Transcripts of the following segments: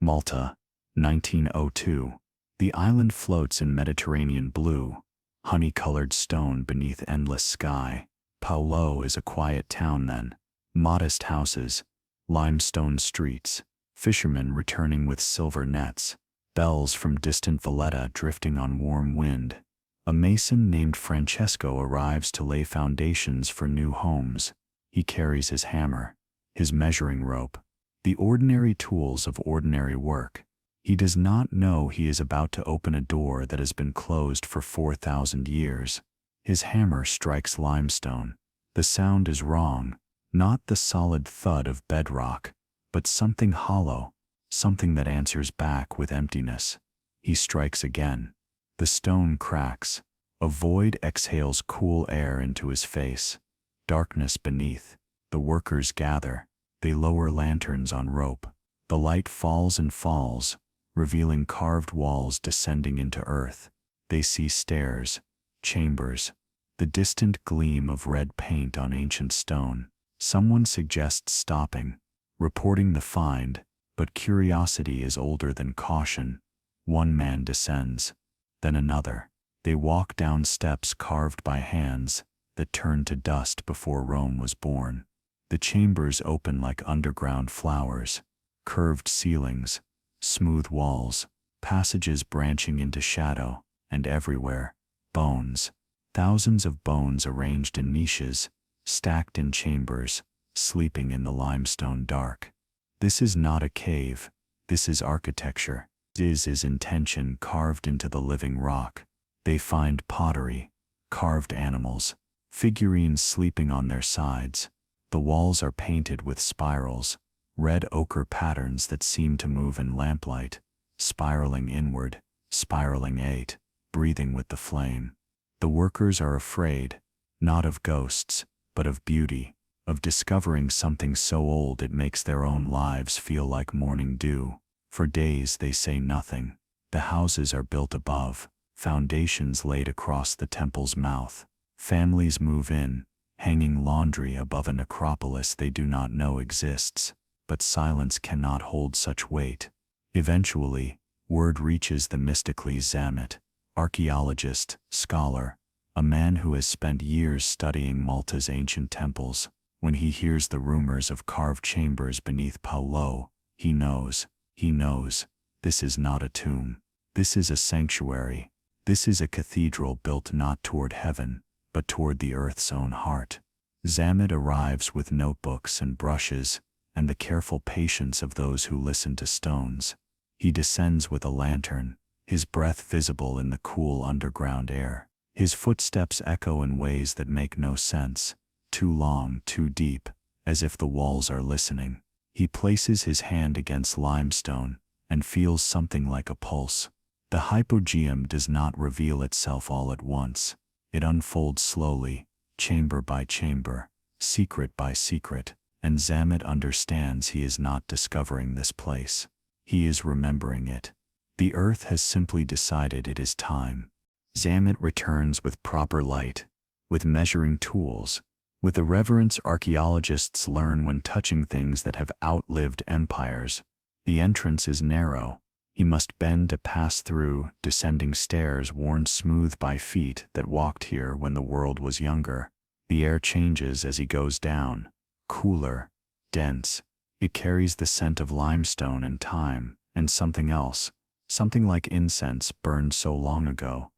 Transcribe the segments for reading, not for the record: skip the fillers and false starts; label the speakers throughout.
Speaker 1: Malta, 1902. The island floats in Mediterranean blue, honey-colored stone beneath endless sky. Paola is a quiet town then. Modest houses, limestone streets, fishermen returning with silver nets, bells from distant Valletta drifting on warm wind. A mason named Francesco arrives to lay foundations for new homes. He carries his hammer, his measuring rope, the ordinary tools of ordinary work. He does not know he is about to open a door that has been closed for 4,000 years. His hammer strikes limestone. The sound is wrong, not the solid thud of bedrock, but something hollow, something that answers back with emptiness. He strikes again. The stone cracks. A void exhales cool air into his face. Darkness beneath. The workers gather. They lower lanterns on rope. The light falls and falls, revealing carved walls descending into earth. They see stairs, chambers, the distant gleam of red paint on ancient stone. Someone suggests stopping, reporting the find, but curiosity is older than caution. One man descends, then another. They walk down steps carved by hands that turned to dust before Rome was born. The chambers open like underground flowers, curved ceilings, smooth walls, passages branching into shadow, and everywhere, bones. Thousands of bones arranged in niches, stacked in chambers, sleeping in the limestone dark. This is not a cave, this is architecture. This is intention carved into the living rock. They find pottery, carved animals, figurines sleeping on their sides. The walls are painted with spirals, red ochre patterns that seem to move in lamplight, spiraling inward, spiraling out, breathing with the flame. The workers are afraid, not of ghosts, but of beauty, of discovering something so old it makes their own lives feel like morning dew. For days they say nothing. The houses are built above, foundations laid across the temple's mouth. Families move in, hanging laundry above a necropolis they do not know exists. But silence cannot hold such weight. Eventually, word reaches the mystically Zamet, archaeologist, scholar, a man who has spent years studying Malta's ancient temples. When he hears the rumors of carved chambers beneath Paola, he knows, this is not a tomb. This is a sanctuary. This is a cathedral built not toward heaven, but toward the earth's own heart. Zamet arrives with notebooks and brushes, and the careful patience of those who listen to stones. He descends with a lantern, his breath visible in the cool underground air. His footsteps echo in ways that make no sense, too long, too deep, as if the walls are listening. He places his hand against limestone and feels something like a pulse. The hypogeum does not reveal itself all at once. It unfolds slowly, chamber by chamber, secret by secret, and Zamet understands he is not discovering this place. He is remembering it. The earth has simply decided it is time. Zamet returns with proper light, with measuring tools, with the reverence archaeologists learn when touching things that have outlived empires. The entrance is narrow. He must bend to pass through descending stairs worn smooth by feet that walked here when the world was younger. The air changes as he goes down, cooler, dense. It carries the scent of limestone and time, and something else, something like incense burned so long ago.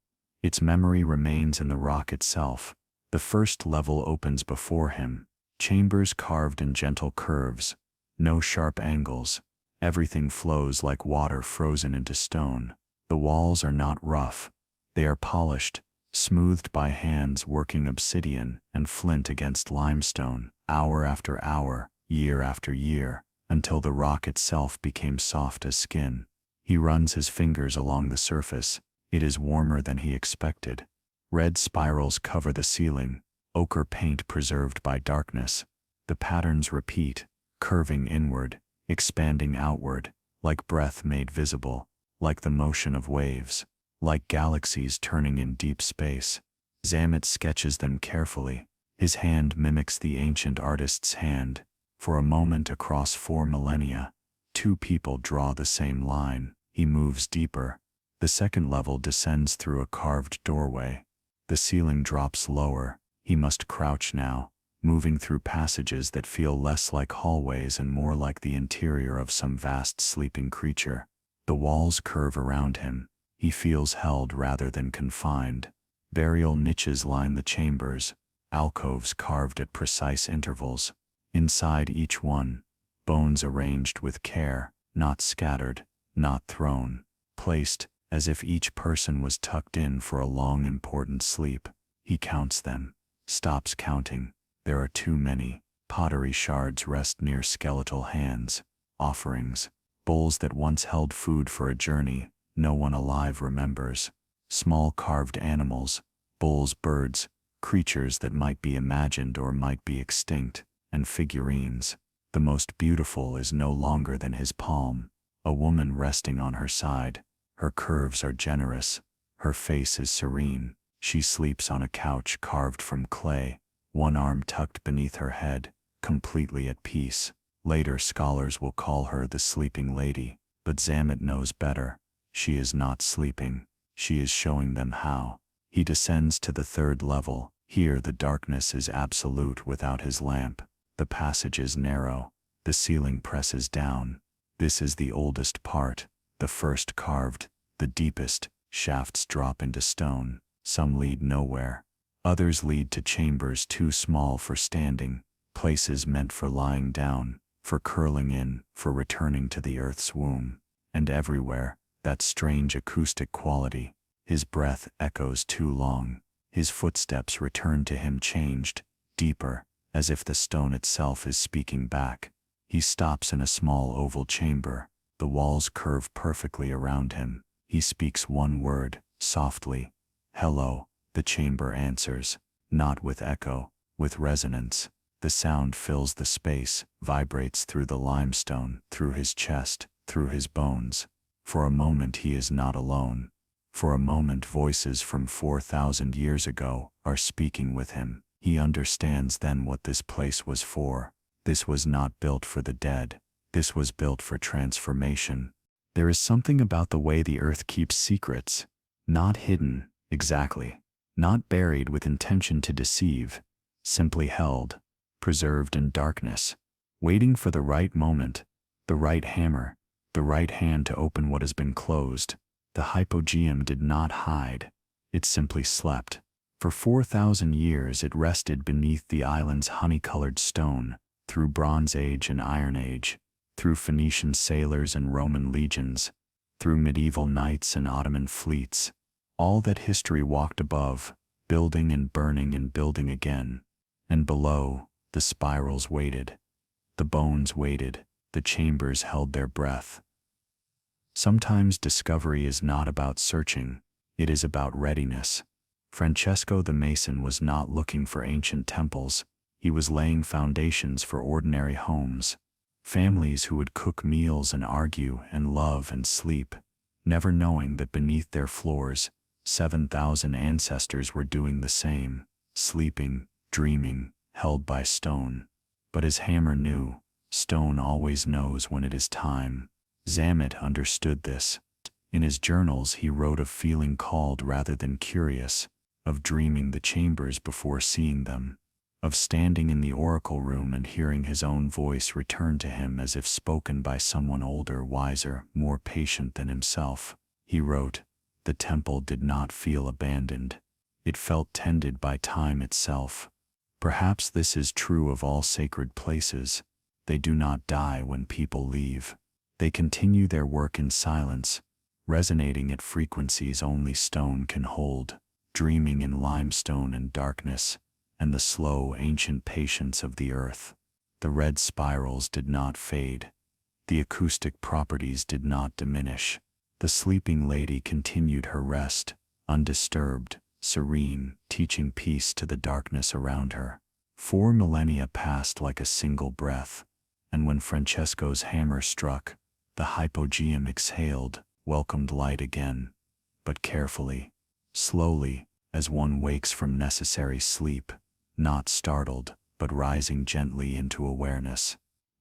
Speaker 1: Its memory remains in the rock itself. The first level opens before him, chambers carved in gentle curves, no sharp angles. Everything flows like water frozen into stone. The walls are not rough. They are polished, smoothed by hands working obsidian and flint against limestone, hour after hour, year after year, until the rock itself became soft as skin. He runs his fingers along the surface. It is warmer than he expected. Red spirals cover the ceiling, ochre paint preserved by darkness. The patterns repeat, curving inward, expanding outward, like breath made visible, like the motion of waves, like galaxies turning in deep space. Zamet sketches them carefully. His hand mimics the ancient artist's hand. For a moment across 4 millennia, two people draw the same line. He moves deeper. The second level descends through a carved doorway. The ceiling drops lower. He must crouch now, moving through passages that feel less like hallways and more like the interior of some vast sleeping creature. The walls curve around him. He feels held rather than confined. Burial niches line the chambers, alcoves carved at precise intervals. Inside each one, bones arranged with care, not scattered, not thrown, placed as if each person was tucked in for a long important sleep. He counts them, stops counting. There are too many. Pottery shards rest near skeletal hands, offerings, bowls that once held food for a journey no one alive remembers. Small carved animals, bulls, birds, creatures that might be imagined or might be extinct, and figurines. The most beautiful is no longer than his palm. A woman resting on her side. Her curves are generous. Her face is serene. She sleeps on a couch carved from clay, one arm tucked beneath her head, completely at peace. Later scholars will call her the sleeping lady, but Zamet knows better. She is not sleeping. She is showing them how. He descends to the third level. Here the darkness is absolute without his lamp. The passage is narrow. The ceiling presses down. This is the oldest part, the first carved, the deepest. Shafts drop into stone. Some lead nowhere. Others lead to chambers too small for standing, places meant for lying down, for curling in, for returning to the earth's womb. And everywhere, that strange acoustic quality. His breath echoes too long. His footsteps return to him changed, deeper, as if the stone itself is speaking back. He stops in a small oval chamber. The walls curve perfectly around him. He speaks one word, softly. Hello. The chamber answers, not with echo, with resonance. The sound fills the space, vibrates through the limestone, through his chest, through his bones. For a moment he is not alone. For a moment voices from 4,000 years ago are speaking with him. He understands then what this place was for. This was not built for the dead. This was built for transformation. There is something about the way the earth keeps secrets. Not hidden, exactly. Not buried with intention to deceive. Simply held, preserved in darkness. Waiting for the right moment, the right hammer, the right hand to open what has been closed. The hypogeum did not hide. It simply slept. For 4,000 years it rested beneath the island's honey-colored stone, through Bronze Age and Iron Age, through Phoenician sailors and Roman legions, through medieval knights and Ottoman fleets. All that history walked above, building and burning and building again. And below, the spirals waited. The bones waited. The chambers held their breath. Sometimes discovery is not about searching. It is about readiness. Francesco the Mason was not looking for ancient temples. He was laying foundations for ordinary homes. Families who would cook meals and argue and love and sleep, never knowing that beneath their floors, 7,000 ancestors were doing the same, sleeping, dreaming, held by stone. But his hammer knew. Stone always knows when it is time. Zamet understood this. In his journals he wrote of feeling called rather than curious, of dreaming the chambers before seeing them, of standing in the oracle room and hearing his own voice return to him as if spoken by someone older, wiser, more patient than himself. He wrote, "The temple did not feel abandoned. It felt tended by time itself." Perhaps this is true of all sacred places. They do not die when people leave. They continue their work in silence, resonating at frequencies only stone can hold, dreaming in limestone and darkness, and the slow ancient patience of the earth. The red spirals did not fade. The acoustic properties did not diminish. The sleeping lady continued her rest, undisturbed, serene, teaching peace to the darkness around her. 4 millennia passed like a single breath, and when Francesco's hammer struck, the hypogeum exhaled, welcomed light again, but carefully, slowly, as one wakes from necessary sleep, not startled, but rising gently into awareness.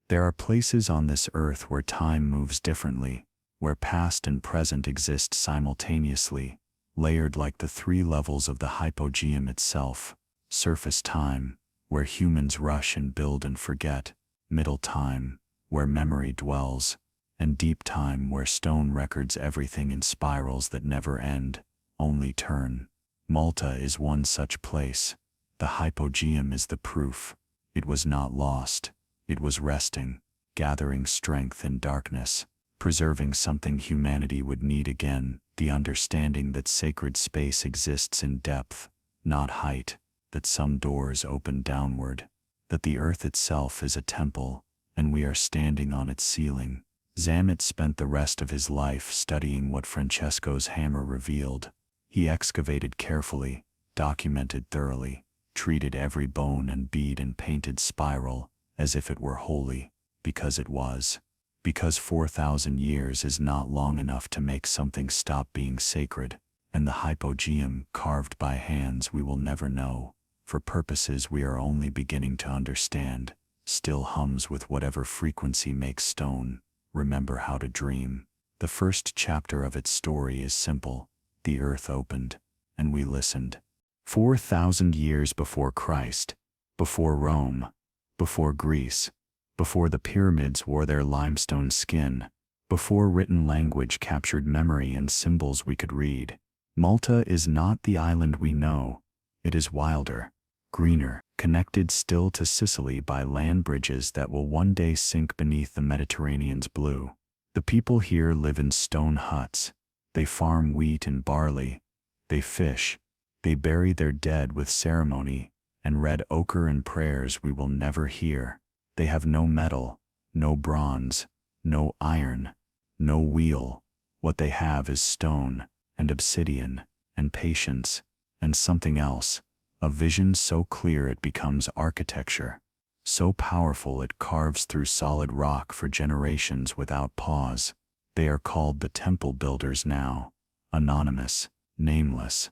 Speaker 1: There are places on this earth where time moves differently, where past and present exist simultaneously, layered like the three levels of the hypogeum itself: surface time, where humans rush and build and forget; middle time, where memory dwells; and deep time, where stone records everything in spirals that never end, only turn. Malta is one such place. The hypogeum is the proof. It was not lost. It was resting, gathering strength in darkness, preserving something humanity would need again: the understanding that sacred space exists in depth, not height, that some doors open downward, that the earth itself is a temple, and we are standing on its ceiling. Zamet spent the rest of his life studying what Francesco's hammer revealed. He excavated carefully, documented thoroughly, treated every bone and bead and painted spiral as if it were holy, because it was. Because 4,000 years is not long enough to make something stop being sacred, and the hypogeum, carved by hands we will never know, for purposes we are only beginning to understand, still hums with whatever frequency makes stone remember how to dream. The first chapter of its story is simple: the earth opened, and we listened. 4,000 years before Christ, before Rome, before Greece, before the pyramids wore their limestone skin, before written language captured memory and symbols we could read. Malta is not the island we know. It is wilder, greener, connected still to Sicily by land bridges that will one day sink beneath the Mediterranean's blue. The people here live in stone huts. They farm wheat and barley. They fish. They bury their dead with ceremony and red ochre and prayers we will never hear. They have no metal, no bronze, no iron, no wheel. What they have is stone and obsidian and patience and something else, a vision so clear it becomes architecture, so powerful it carves through solid rock for generations without pause. They are called the temple builders now, anonymous, nameless.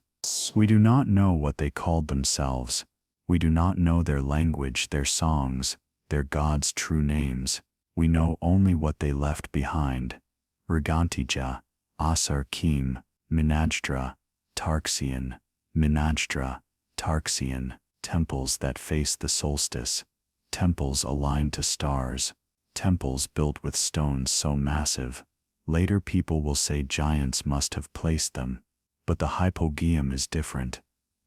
Speaker 1: We do not know what they called themselves. We do not know their language, their songs, their gods' true names. We know only what they left behind: Regantija, Asar Kim, Minajdra, Tarxian, Minajdra, Tarxian, temples that face the solstice, temples aligned to stars, temples built with stones so massive. Later people will say giants must have placed them, but the hypogeum is different.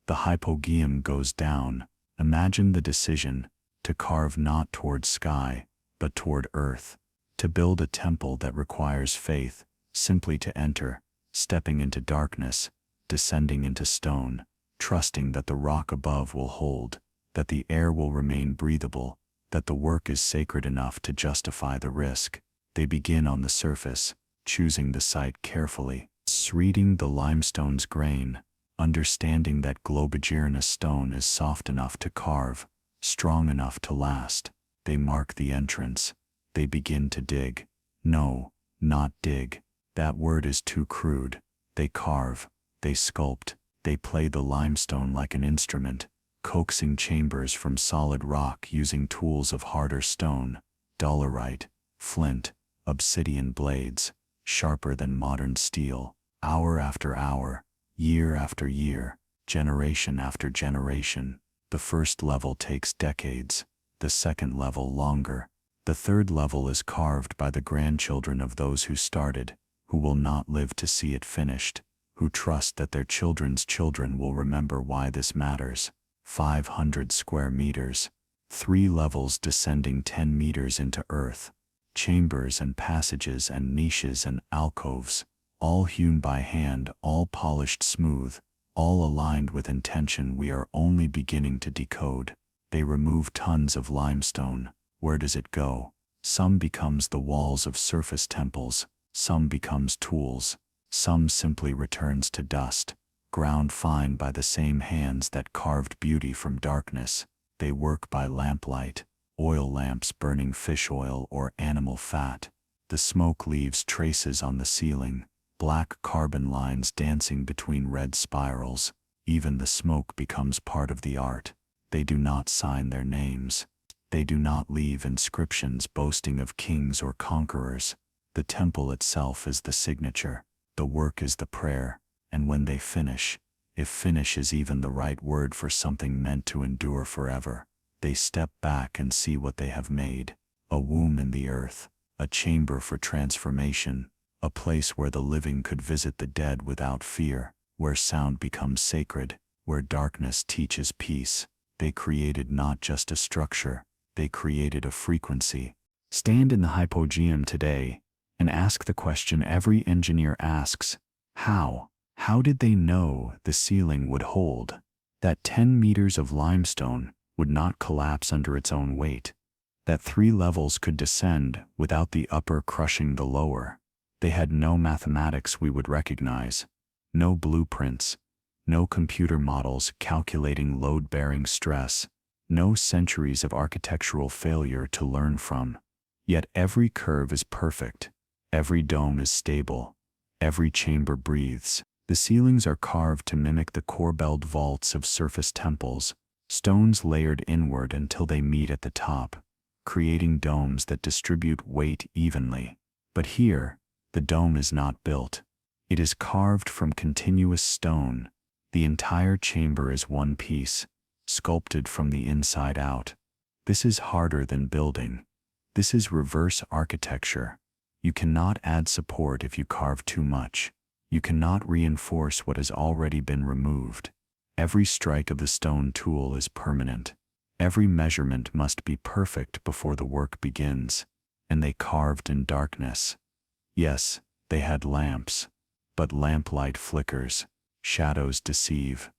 Speaker 1: The hypogeum goes down. Imagine the decision: to carve not toward sky, but toward earth, to build a temple that requires faith, simply to enter, stepping into darkness, descending into stone, trusting that the rock above will hold, that the air will remain breathable, that the work is sacred enough to justify the risk. They begin on the surface, choosing the site carefully, reading the limestone's grain, understanding that Globigerina stone is soft enough to carve, strong enough to last. They mark the entrance. They begin to dig. No, not dig. That word is too crude. They carve. They sculpt. They play the limestone like an instrument, coaxing chambers from solid rock using tools of harder stone: dolerite, flint, obsidian blades, sharper than modern steel. Hour after hour, year after year, generation after generation. The first level takes decades, the second level longer. The third level is carved by the grandchildren of those who started, who will not live to see it finished, who trust that their children's children will remember why this matters. 500 square meters, 3 levels descending 10 meters into earth, chambers and passages and niches and alcoves, all hewn by hand, all polished smooth, all aligned with intention we are only beginning to decode. They remove tons of limestone. Where does it go? Some becomes the walls of surface temples, some becomes tools, some simply returns to dust, ground fine by the same hands that carved beauty from darkness. They work by lamplight, oil lamps burning fish oil or animal fat. The smoke leaves traces on the ceiling, black carbon lines dancing between red spirals. Even the smoke becomes part of the art. They do not sign their names. They do not leave inscriptions boasting of kings or conquerors. The temple itself is the signature. The work is the prayer. And when they finish, if finish is even the right word for something meant to endure forever, they step back and see what they have made. A womb in the earth, a chamber for transformation, a place where the living could visit the dead without fear, where sound becomes sacred, where darkness teaches peace. They created not just a structure, they created a frequency. Stand in the Hypogeum today and ask the question every engineer asks: how? How did they know the ceiling would hold? That 10 meters of limestone would not collapse under its own weight? That 3 levels could descend without the upper crushing the lower? They had no mathematics we would recognize, no blueprints, no computer models calculating load-bearing stress, no centuries of architectural failure to learn from. Yet every curve is perfect, every dome is stable, every chamber breathes. The ceilings are carved to mimic the corbelled vaults of surface temples, stones layered inward until they meet at the top, creating domes that distribute weight evenly. But here, the dome is not built. It is carved from continuous stone. The entire chamber is one piece, sculpted from the inside out. This is harder than building. This is reverse architecture. You cannot add support if you carve too much. You cannot reinforce what has already been removed. Every strike of the stone tool is permanent. Every measurement must be perfect before the work begins. And they carved in darkness. Yes, they had lamps, but lamplight flickers, shadows deceive,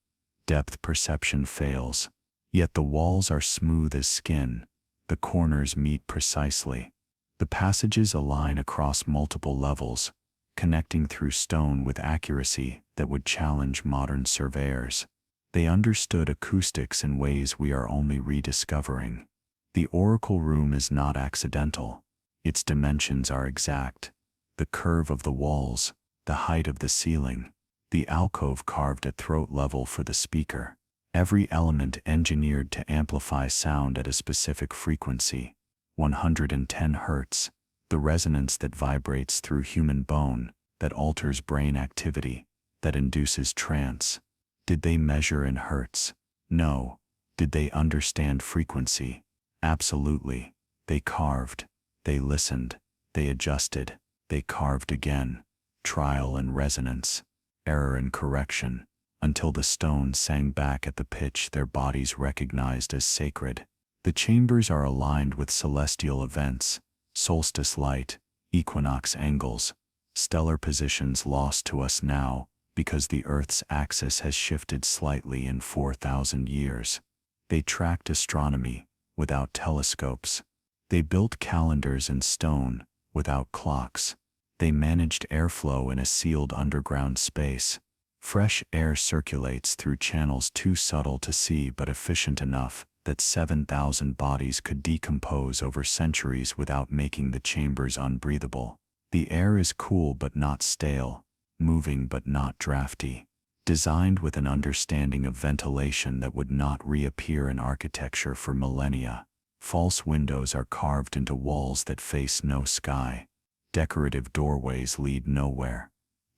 Speaker 1: depth perception fails. Yet the walls are smooth as skin, the corners meet precisely. The passages align across multiple levels, connecting through stone with accuracy that would challenge modern surveyors. They understood acoustics in ways we are only rediscovering. The oracle room is not accidental. Its dimensions are exact. The curve of the walls, the height of the ceiling, the alcove carved at throat level for the speaker. Every element engineered to amplify sound at a specific frequency, 110 Hz, the resonance that vibrates through human bone, that alters brain activity, that induces trance. Did they measure in hertz? No. Did they understand frequency? Absolutely. They carved, they listened, they adjusted, they carved again. Trial and resonance, error and correction, until the stone sang back at the pitch their bodies recognized as sacred. The chambers are aligned with celestial events, solstice light, equinox angles, stellar positions lost to us now because the Earth's axis has shifted slightly in 4,000 years. They tracked astronomy without telescopes. They built calendars in stone without clocks. They managed airflow in a sealed underground space. Fresh air circulates through channels too subtle to see but efficient enough that 7,000 bodies could decompose over centuries without making the chambers unbreathable. The air is cool but not stale, moving but not drafty, designed with an understanding of ventilation that would not reappear in architecture for millennia. False windows are carved into walls that face no sky. Decorative doorways lead nowhere.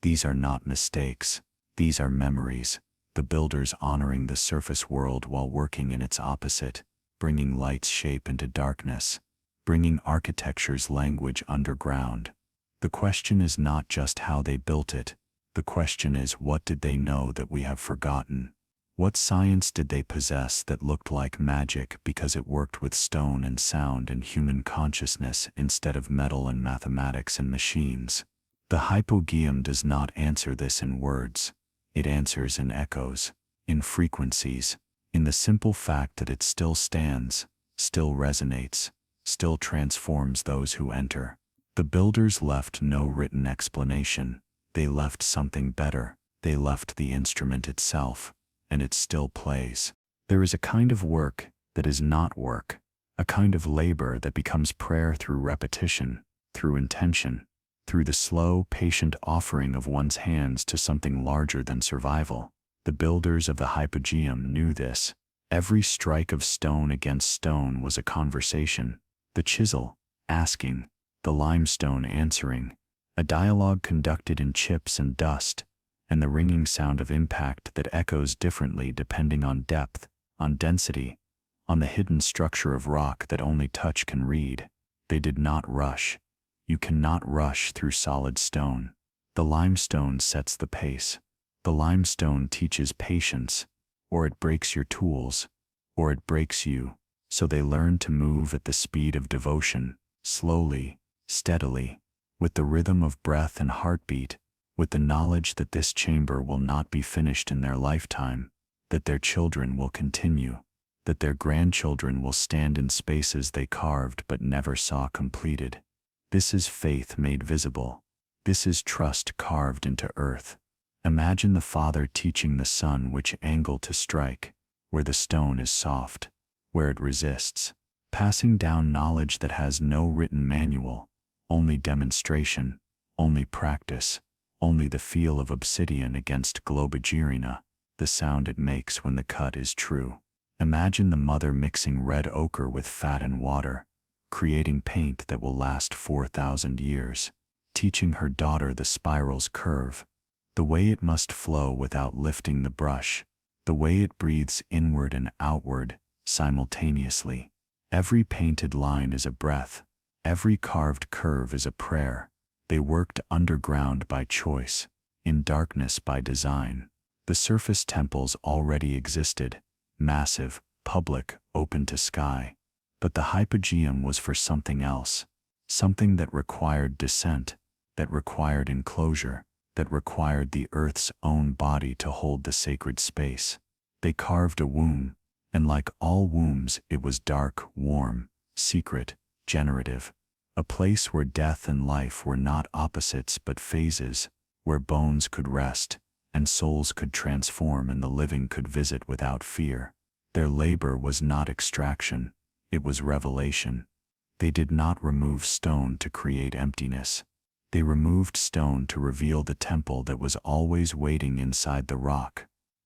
Speaker 1: These are not mistakes. These are memories, the builders honoring the surface world while working in its opposite, bringing light's shape into darkness, bringing architecture's language underground. The question is not just how they built it. The question is, what did they know that we have forgotten? What science did they possess that looked like magic because it worked with stone and sound and human consciousness instead of metal and mathematics and machines? The Hypogeum does not answer this in words. It answers in echoes, in frequencies, in the simple fact that it still stands, still resonates, still transforms those who enter. The builders left no written explanation. They left something better. They left the instrument itself, and it still plays. There is a kind of work that is not work, a kind of labor that becomes prayer through repetition, through intention, through the slow, patient offering of one's hands to something larger than survival. The builders of the Hypogeum knew this, Every strike of stone against stone was a conversation, the chisel asking, the limestone answering, a dialogue conducted in chips and dust, and the ringing sound of impact that echoes differently depending on depth, on density, on the hidden structure of rock that only touch can read. They did not rush. You cannot rush through solid stone. The limestone sets the pace. The limestone teaches patience, or it breaks your tools, or it breaks you. So they learn to move at the speed of devotion, slowly, steadily, with the rhythm of breath and heartbeat, with the knowledge that this chamber will not be finished in their lifetime, that their children will continue, that their grandchildren will stand in spaces they carved but never saw completed. This is faith made visible. This is trust carved into earth. Imagine the Father teaching the Son which angle to strike, where the stone is soft, where it resists, passing down knowledge that has no written manual, only demonstration, only practice, only the feel of obsidian against globigerina, the sound it makes when the cut is true. Imagine the mother mixing red ochre with fat and water, creating paint that will last 4,000 years, teaching her daughter the spiral's curve, the way it must flow without lifting the brush, the way it breathes inward and outward simultaneously. Every painted line is a breath. Every carved curve is a prayer. They worked underground by choice, in darkness by design. The surface temples already existed, massive, public, open to sky. But the hypogeum was for something else, something that required descent, that required enclosure, that required the earth's own body to hold the sacred space. They carved a womb, and like all wombs, it was dark, warm, secret, generative, a place where death and life were not opposites but phases, where bones could rest, and souls could transform and the living could visit without fear. Their labor was not extraction, it was revelation. They did not remove stone to create emptiness. They removed stone to reveal the temple that was always waiting inside the rock.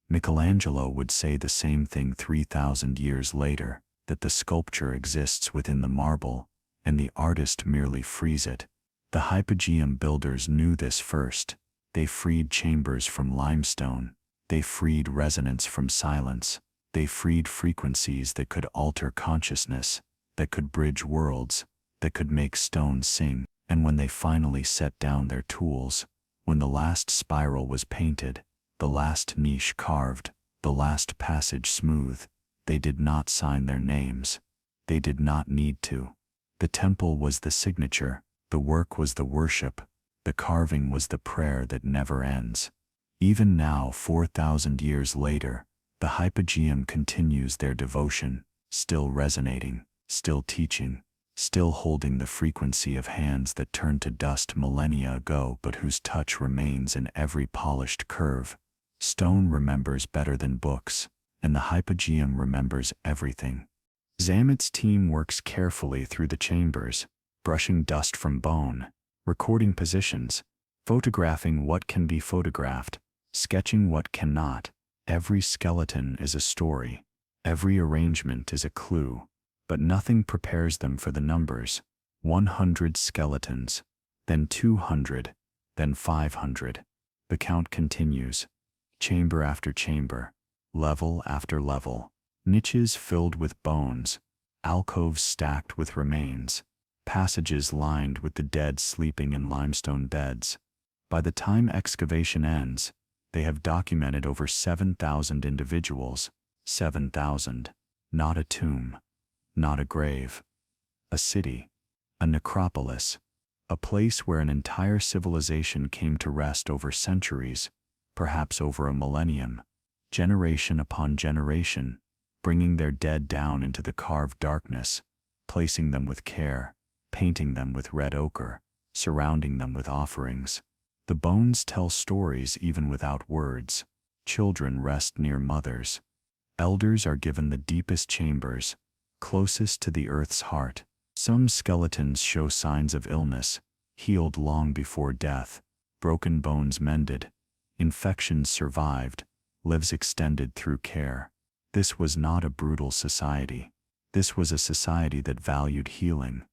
Speaker 1: Michelangelo would say the same thing 3,000 years later, that the sculpture exists within the marble, and the artist merely frees it. The hypogeum builders knew this first. They freed chambers from limestone. They freed resonance from silence. They freed frequencies that could alter consciousness, that could bridge worlds, that could make stone sing. And when they finally set down their tools, when the last spiral was painted, the last niche carved, the last passage smooth, they did not sign their names. They did not need to. The temple was the signature, the work was the worship, the carving was the prayer that never ends. Even now, 4,000 years later, the hypogeum continues their devotion, still resonating, still teaching, still holding the frequency of hands that turned to dust millennia ago but whose touch remains in every polished curve. Stone remembers better than books, and the hypogeum remembers everything. Zamet's team works carefully through the chambers, brushing dust from bone, recording positions, photographing what can be photographed, sketching what cannot. Every skeleton is a story. Every arrangement is a clue. But nothing prepares them for the numbers. 100 skeletons, then 200, then 500. The count continues. Chamber after chamber, level after level, niches filled with bones, alcoves stacked with remains, passages lined with the dead sleeping in limestone beds. By the time excavation ends, they have documented over 7,000 individuals. 7,000, not a tomb. Not a grave, a city, a necropolis, a place where an entire civilization came to rest over centuries, perhaps over a millennium, generation upon generation, bringing their dead down into the carved darkness, placing them with care, painting them with red ochre, surrounding them with offerings. The bones tell stories even without words. Children rest near mothers. Elders are given the deepest chambers, closest to the earth's heart. Some skeletons show signs of illness, healed long before death, broken bones mended, infections survived, lives extended through care. This was not a brutal society. This was a society that valued healing.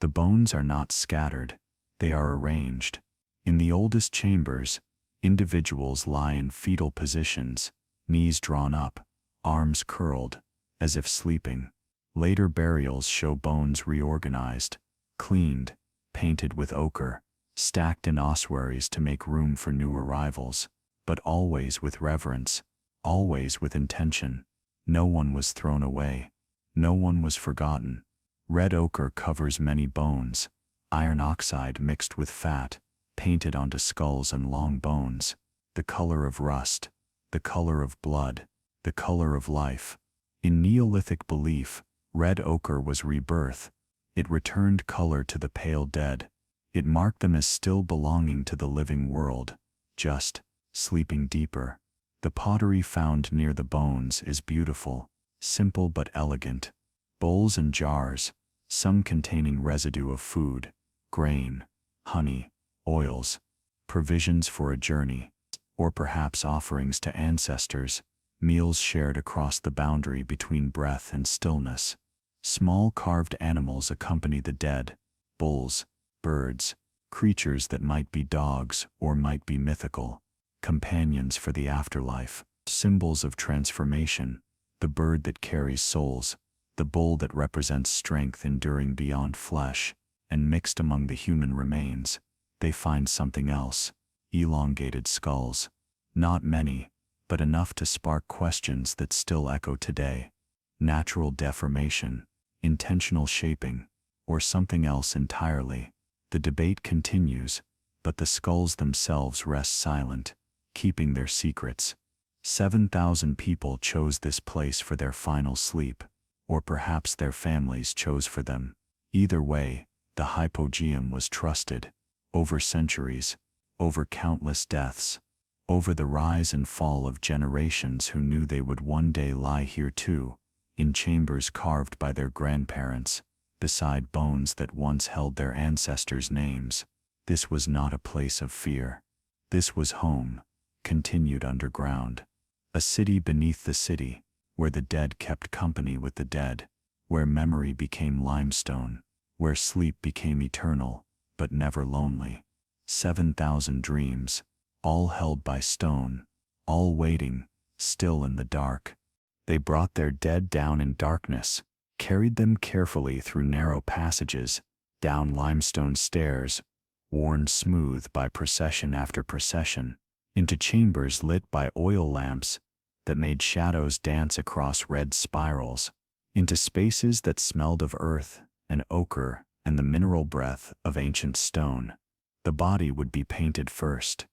Speaker 1: The bones are not scattered, they are arranged. In the oldest chambers, individuals lie in fetal positions, knees drawn up, arms curled, as if sleeping. Later burials show bones reorganized, cleaned, painted with ochre, stacked in ossuaries to make room for new arrivals, but always with reverence, always with intention. No one was thrown away. No one was forgotten. Red ochre covers many bones, iron oxide mixed with fat, painted onto skulls and long bones, the color of rust, the color of blood, the color of life. In Neolithic belief, red ochre was rebirth. It returned color to the pale dead. It marked them as still belonging to the living world, just sleeping deeper. The pottery found near the bones is beautiful, simple but elegant. Bowls and jars, some containing residue of food, grain, honey, oils, provisions for a journey, or perhaps offerings to ancestors, meals shared across the boundary between breath and stillness. Small carved animals accompany the dead, bulls, birds, creatures that might be dogs or might be mythical, companions for the afterlife, symbols of transformation, the bird that carries souls, the bull that represents strength enduring beyond flesh, and mixed among the human remains, they find something else, elongated skulls. Not many, but enough to spark questions that still echo today. Natural deformation, intentional shaping, or something else entirely. The debate continues, but the skulls themselves rest silent, keeping their secrets. 7,000 people chose this place for their final sleep, or perhaps their families chose for them. Either way, the hypogeum was trusted, over centuries, over countless deaths, over the rise and fall of generations who knew they would one day lie here too, in chambers carved by their grandparents, beside bones that once held their ancestors' names. This was not a place of fear. This was home, continued underground. A city beneath the city, where the dead kept company with the dead, where memory became limestone, where sleep became eternal, but never lonely. 7,000 dreams, all held by stone, all waiting, still in the dark. They brought their dead down in darkness, carried them carefully through narrow passages, down limestone stairs, worn smooth by procession after procession, into chambers lit by oil lamps that made shadows dance across red spirals, into spaces that smelled of earth and ochre and the mineral breath of ancient stone. The body would be painted first.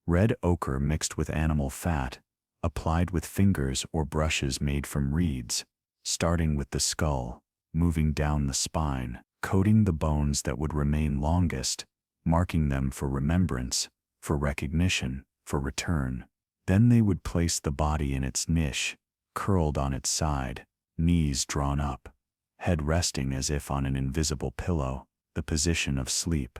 Speaker 1: Red ochre mixed with animal fat, applied with fingers or brushes made from reeds, starting with the skull, moving down the spine, coating the bones that would remain longest, marking them for remembrance, for recognition, for return. Then they would place the body in its niche, curled on its side, knees drawn up, head resting as if on an invisible pillow, the position of sleep,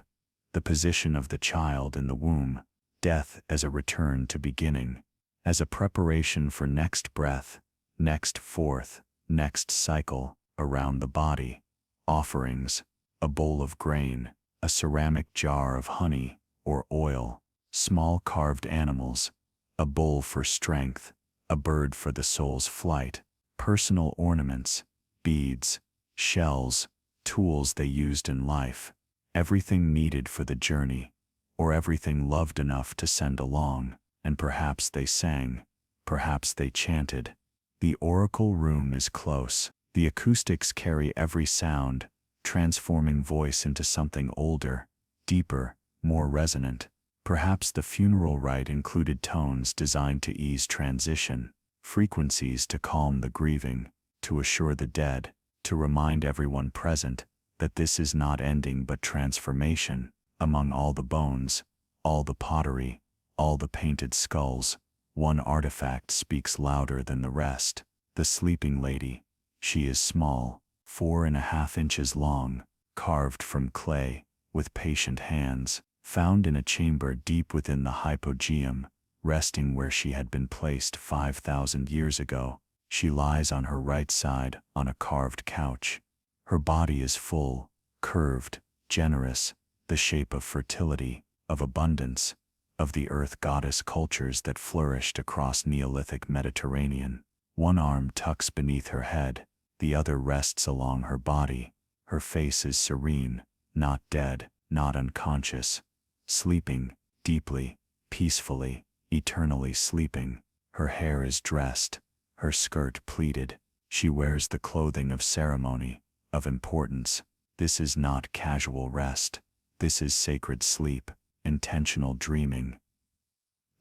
Speaker 1: the position of the child in the womb, death as a return to beginning, as a preparation for next breath, next fourth, next cycle, around the body. Offerings, a bowl of grain, a ceramic jar of honey or oil, small carved animals, a bull for strength, a bird for the soul's flight, personal ornaments, beads, shells, tools they used in life, everything needed for the journey, or everything loved enough to send along, and perhaps they sang, perhaps they chanted. The oracle room is close. The acoustics carry every sound, transforming voice into something older, deeper, more resonant. Perhaps the funeral rite included tones designed to ease transition, frequencies to calm the grieving, to assure the dead, to remind everyone present that this is not ending but transformation. Among all the bones, all the pottery, all the painted skulls, one artifact speaks louder than the rest. The sleeping lady. She is small, 4.5 inches long, carved from clay, with patient hands, found in a chamber deep within the hypogeum, resting where she had been placed 5,000 years ago. She lies on her right side on a carved couch. Her body is full, curved, generous, the shape of fertility, of abundance, of the earth goddess cultures that flourished across Neolithic Mediterranean. One arm tucks beneath her head, the other rests along her body. Her face is serene, not dead, not unconscious, sleeping, deeply, peacefully, eternally sleeping. Her hair is dressed, her skirt pleated. She wears the clothing of ceremony, of importance. This is not casual rest. This is sacred sleep, intentional dreaming.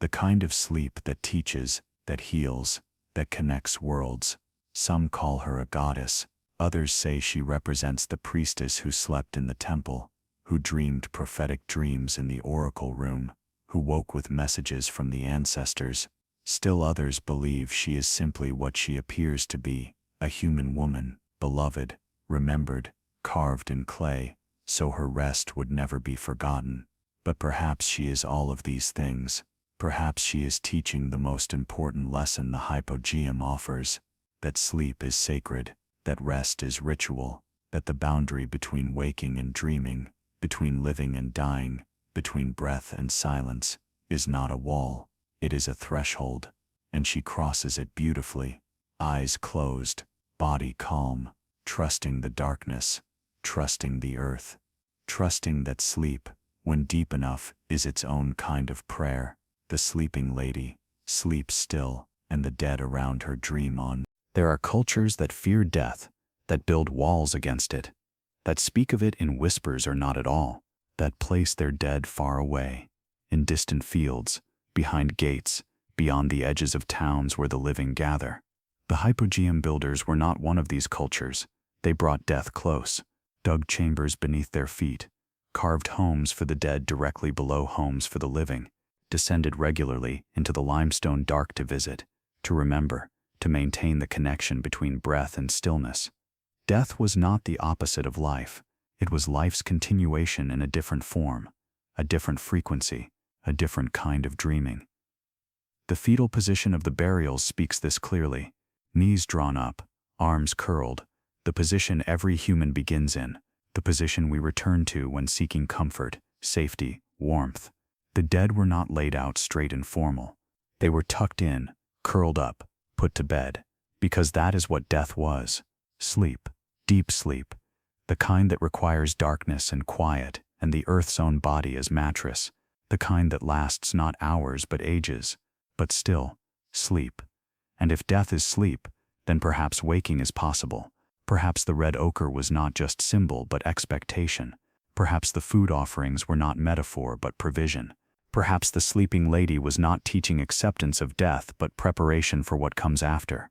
Speaker 1: The kind of sleep that teaches, that heals, that connects worlds. Some call her a goddess. Others say she represents the priestess who slept in the temple, who dreamed prophetic dreams in the oracle room, who woke with messages from the ancestors. Still others believe she is simply what she appears to be, a human woman, beloved, remembered, carved in clay, so her rest would never be forgotten. But perhaps she is all of these things. Perhaps she is teaching the most important lesson the Hypogeum offers, that sleep is sacred, that rest is ritual, that the boundary between waking and dreaming, between living and dying, between breath and silence, is not a wall, it is a threshold, and she crosses it beautifully, eyes closed, body calm, trusting the darkness, trusting the earth, trusting that sleep, when deep enough, is its own kind of prayer. The sleeping lady sleeps still, and the dead around her dream on. There are cultures that fear death, that build walls against it, that speak of it in whispers or not at all, that place their dead far away, in distant fields, behind gates, beyond the edges of towns where the living gather. The Hypogeum builders were not one of these cultures. They brought death close, dug chambers beneath their feet, carved homes for the dead directly below homes for the living, descended regularly into the limestone dark to visit, to remember, to maintain the connection between breath and stillness. Death was not the opposite of life. It was life's continuation in a different form, a different frequency, a different kind of dreaming. The fetal position of the burials speaks this clearly. Knees drawn up, arms curled, the position every human begins in, the position we return to when seeking comfort, safety, warmth. The dead were not laid out straight and formal. They were tucked in, curled up, put to bed, because that is what death was. Sleep, deep sleep, the kind that requires darkness and quiet and the earth's own body as mattress, the kind that lasts not hours but ages, but still, sleep. And if death is sleep, then perhaps waking is possible. Perhaps the red ochre was not just symbol but expectation. Perhaps the food offerings were not metaphor but provision. Perhaps the sleeping lady was not teaching acceptance of death but preparation for what comes after.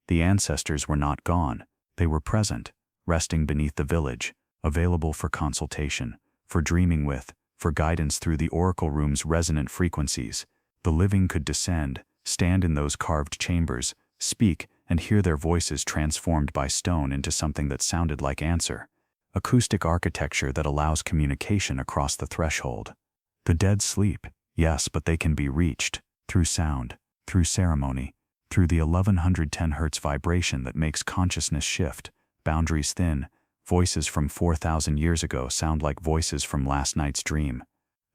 Speaker 1: The ancestors were not gone, they were present, resting beneath the village, available for consultation, for dreaming with, for guidance through the oracle room's resonant frequencies. The living could descend, stand in those carved chambers, speak, and hear their voices transformed by stone into something that sounded like answer. Acoustic architecture that allows communication across the threshold. The dead sleep, yes, but they can be reached, through sound, through ceremony, through the 1110 Hz vibration that makes consciousness shift, boundaries thin. Voices from 4,000 years ago sound like voices from last night's dream.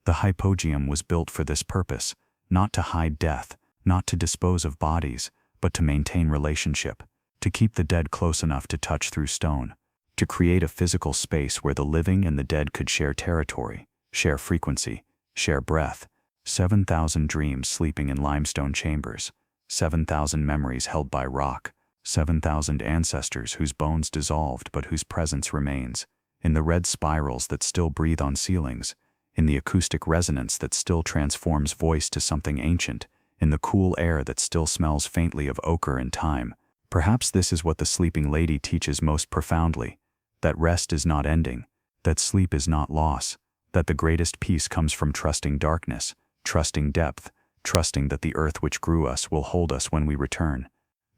Speaker 1: The Hypogeum was built for this purpose, not to hide death, not to dispose of bodies, but to maintain relationship, to keep the dead close enough to touch through stone, to create a physical space where the living and the dead could share territory, share frequency, share breath. 7,000 dreams sleeping in limestone chambers, 7,000 memories held by rock, 7,000 ancestors whose bones dissolved but whose presence remains, in the red spirals that still breathe on ceilings, in the acoustic resonance that still transforms voice to something ancient, in the cool air that still smells faintly of ochre and time. Perhaps this is what the sleeping lady teaches most profoundly, that rest is not ending, that sleep is not loss, that the greatest peace comes from trusting darkness, trusting depth, trusting that the earth which grew us will hold us when we return.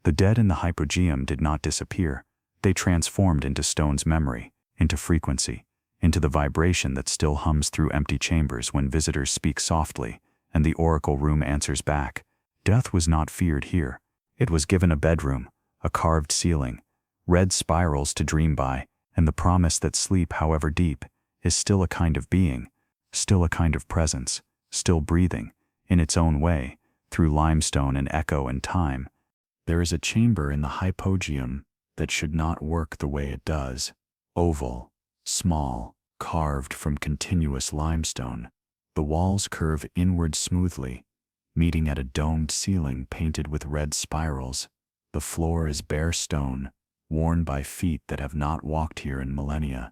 Speaker 1: The dead in the Hypogeum did not disappear. They transformed into stone's memory, into frequency, into the vibration that still hums through empty chambers when visitors speak softly, and the oracle room answers back. Death was not feared here. It was given a bedroom, a carved ceiling, red spirals to dream by, and the promise that sleep, however deep, is still a kind of being, still a kind of presence, still breathing, in its own way, through limestone and echo and time. There is a chamber in the hypogeum that should not work the way it does. Oval, small, carved from continuous limestone. The walls curve inward smoothly, meeting at a domed ceiling painted with red spirals. The floor is bare stone, worn by feet that have not walked here in millennia.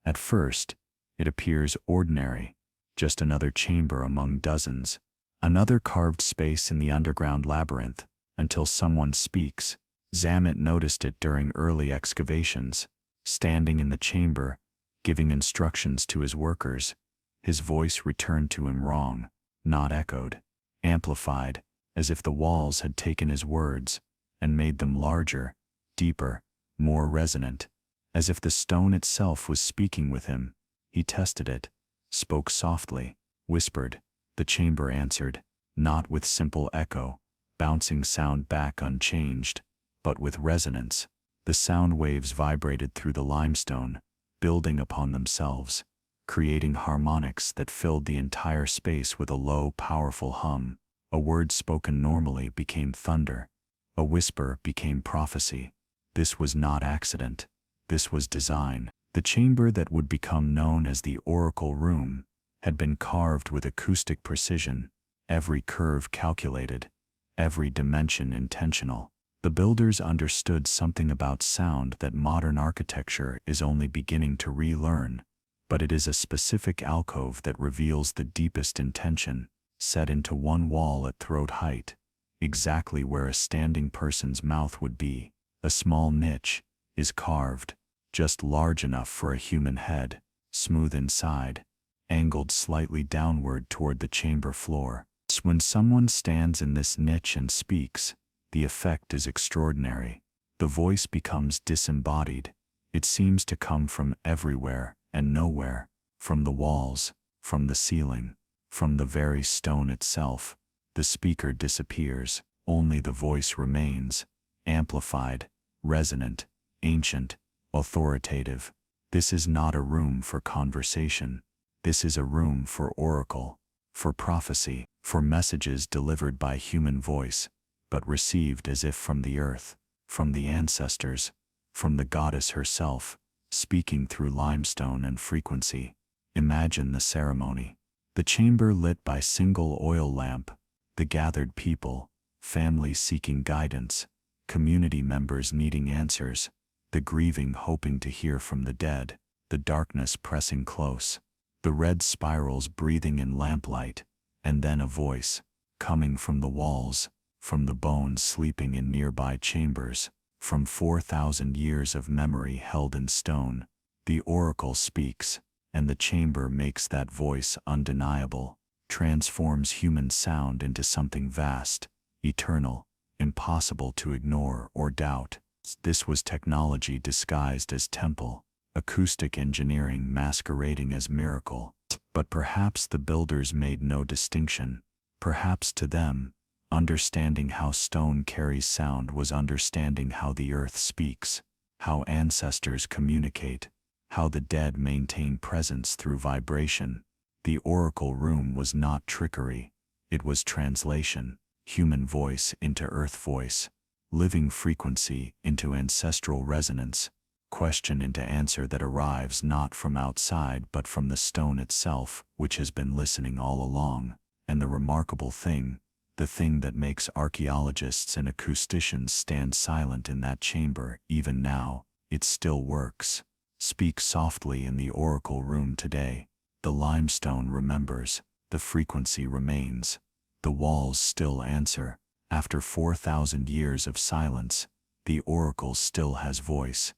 Speaker 1: At first, it appears ordinary, just another chamber among dozens, another carved space in the underground labyrinth, until someone speaks. Zamet noticed it during early excavations, standing in the chamber, giving instructions to his workers. His voice returned to him wrong, not echoed, amplified, as if the walls had taken his words and made them larger, deeper, more resonant, as if the stone itself was speaking with him. He tested it, spoke softly, whispered. The chamber answered, not with simple echo, bouncing sound back unchanged, but with resonance. The sound waves vibrated through the limestone, building upon themselves, creating harmonics that filled the entire space with a low, powerful hum. A word spoken normally became thunder. A whisper became prophecy. This was not accident. This was design. The chamber that would become known as the Oracle Room had been carved with acoustic precision, every curve calculated, every dimension intentional. The builders understood something about sound that modern architecture is only beginning to relearn, but it is a specific alcove that reveals the deepest intention, set into one wall at throat height, exactly where a standing person's mouth would be. A small niche is carved, just large enough for a human head, smooth inside, angled slightly downward toward the chamber floor. When someone stands in this niche and speaks, the effect is extraordinary. The voice becomes disembodied. It seems to come from everywhere and nowhere, from the walls, from the ceiling, from the very stone itself. The speaker disappears, only the voice remains, amplified, resonant, ancient, authoritative. This is not a room for conversation. This is a room for oracle, for prophecy, for messages delivered by human voice, but received as if from the earth, from the ancestors, from the goddess herself, speaking through limestone and frequency. Imagine the ceremony. The chamber lit by single oil lamp, the gathered people, families seeking guidance, community members needing answers, the grieving hoping to hear from the dead, the darkness pressing close, the red spirals breathing in lamplight, and then a voice, coming from the walls, from the bones sleeping in nearby chambers, from 4,000 years of memory held in stone. The oracle speaks, and the chamber makes that voice undeniable, transforms human sound into something vast, eternal, impossible to ignore or doubt. This was technology disguised as temple, acoustic engineering masquerading as miracle. But perhaps the builders made no distinction. Perhaps to them, understanding how stone carries sound was understanding how the earth speaks, how ancestors communicate, how the dead maintain presence through vibration. The oracle room was not trickery. It was translation, human voice into earth voice, living frequency into ancestral resonance, question into answer that arrives not from outside but from the stone itself, which has been listening all along. And the remarkable thing, the thing that makes archaeologists and acousticians stand silent in that chamber even now, it still works. Speak softly in the oracle room today. The limestone remembers, the frequency remains. The walls still answer. After 4,000 years of silence, the oracle still has voice.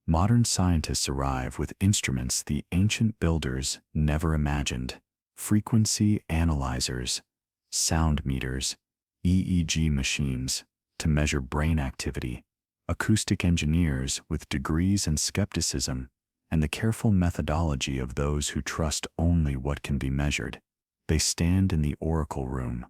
Speaker 1: Modern scientists arrive with instruments the ancient builders never imagined. Frequency analyzers, sound meters, EEG machines to measure brain activity, acoustic engineers with degrees in skepticism, and the careful methodology of those who trust only what can be measured. They stand in the oracle room.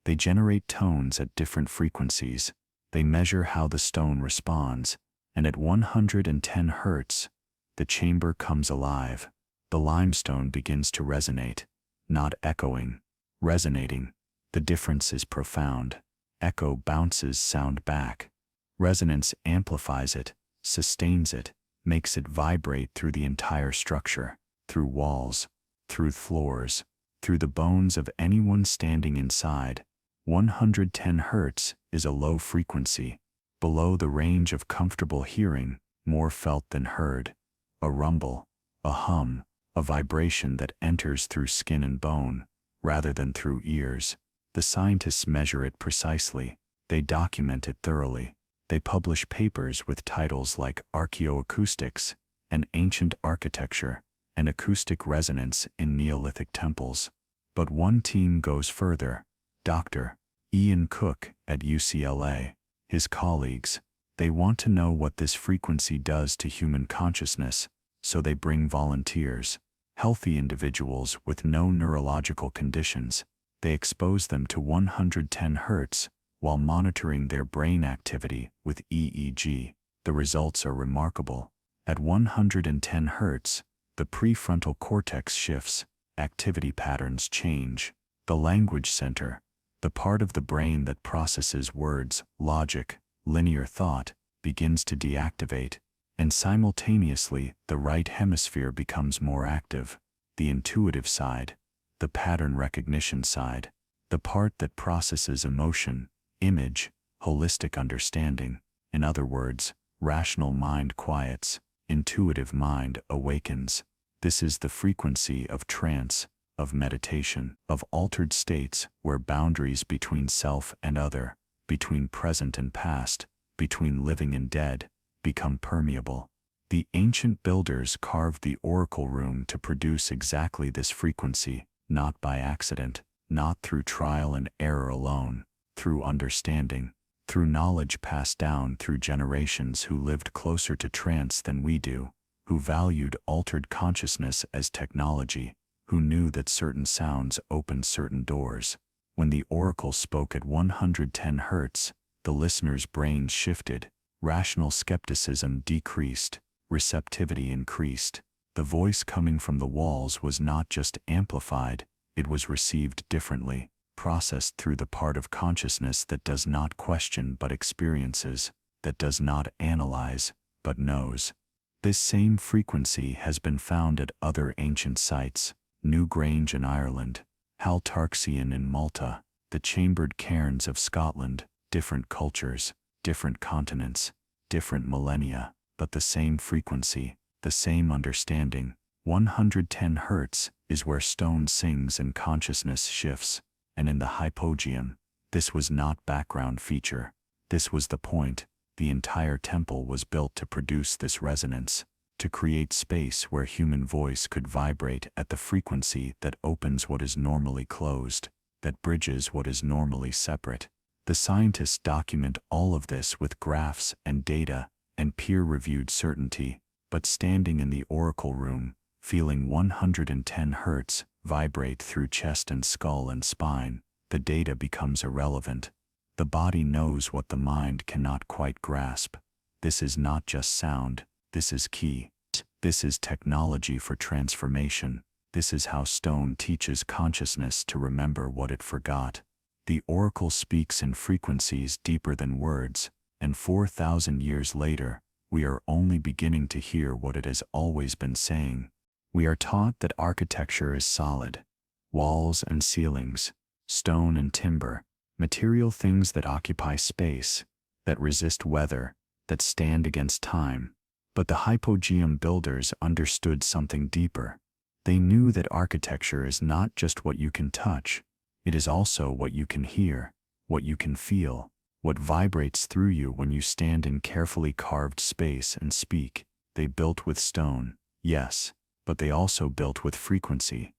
Speaker 1: They generate tones at different frequencies, They measure how the stone responds, and at 110 hertz, the chamber comes alive. The limestone begins to resonate, not echoing, resonating. The difference is profound. Echo bounces sound back. Resonance amplifies it, sustains it, makes it vibrate through the entire structure, through walls, through floors, through the bones of anyone standing inside. 110 hertz is a low frequency, below the range of comfortable hearing, more felt than heard. A rumble, a hum, a vibration that enters through skin and bone, rather than through ears. The scientists measure it precisely. They document it thoroughly. They publish papers with titles like Archaeoacoustics, and Ancient Architecture, and Acoustic Resonance in Neolithic Temples. But one team goes further. Dr. Ian Cook at UCLA, his colleagues, they want to know what this frequency does to human consciousness, so they bring volunteers, healthy individuals with no neurological conditions. They expose them to 110 hertz while monitoring their brain activity with EEG. The results are remarkable. At 110 hertz, the prefrontal cortex shifts, activity patterns change. The language center, the part of the brain that processes words, logic, linear thought, begins to deactivate, and simultaneously the right hemisphere becomes more active. The intuitive side, the pattern recognition side, the part that processes emotion, image, holistic understanding. In other words, rational mind quiets, intuitive mind awakens. This is the frequency of trance, of meditation, of altered states where boundaries between self and other, between present and past, between living and dead, become permeable. The ancient builders carved the oracle room to produce exactly this frequency, not by accident, not through trial and error alone, through understanding, through knowledge passed down through generations who lived closer to trance than we do, who valued altered consciousness as technology, who knew that certain sounds opened certain doors. When the oracle spoke at 110 hertz, the listener's brains shifted, rational skepticism decreased, receptivity increased. The voice coming from the walls was not just amplified, it was received differently, processed through the part of consciousness that does not question but experiences, that does not analyze but knows. This same frequency has been found at other ancient sites: Newgrange in Ireland, Ħal Saflieni in Malta, the chambered cairns of Scotland. Different cultures, different continents, different millennia, but the same frequency, the same understanding. 110 hertz is where stone sings and consciousness shifts. And in the hypogeum, this was not background feature. This was the point. The entire temple was built to produce this resonance, to create space where human voice could vibrate at the frequency that opens what is normally closed, that bridges what is normally separate. The scientists document all of this with graphs and data and peer-reviewed certainty, but standing in the oracle room, feeling 110 hertz vibrate through chest and skull and spine, the data becomes irrelevant. The body knows what the mind cannot quite grasp. This is not just sound, this is key. This is technology for transformation. This is how stone teaches consciousness to remember what it forgot. The oracle speaks in frequencies deeper than words, and 4,000 years later, we are only beginning to hear what it has always been saying. We are taught that architecture is solid, walls and ceilings, stone and timber, material things that occupy space, that resist weather, that stand against time. But the hypogeum builders understood something deeper. They knew that architecture is not just what you can touch, it is also what you can hear, what you can feel, what vibrates through you when you stand in carefully carved space and speak. They built with stone, yes, but they also built with frequency.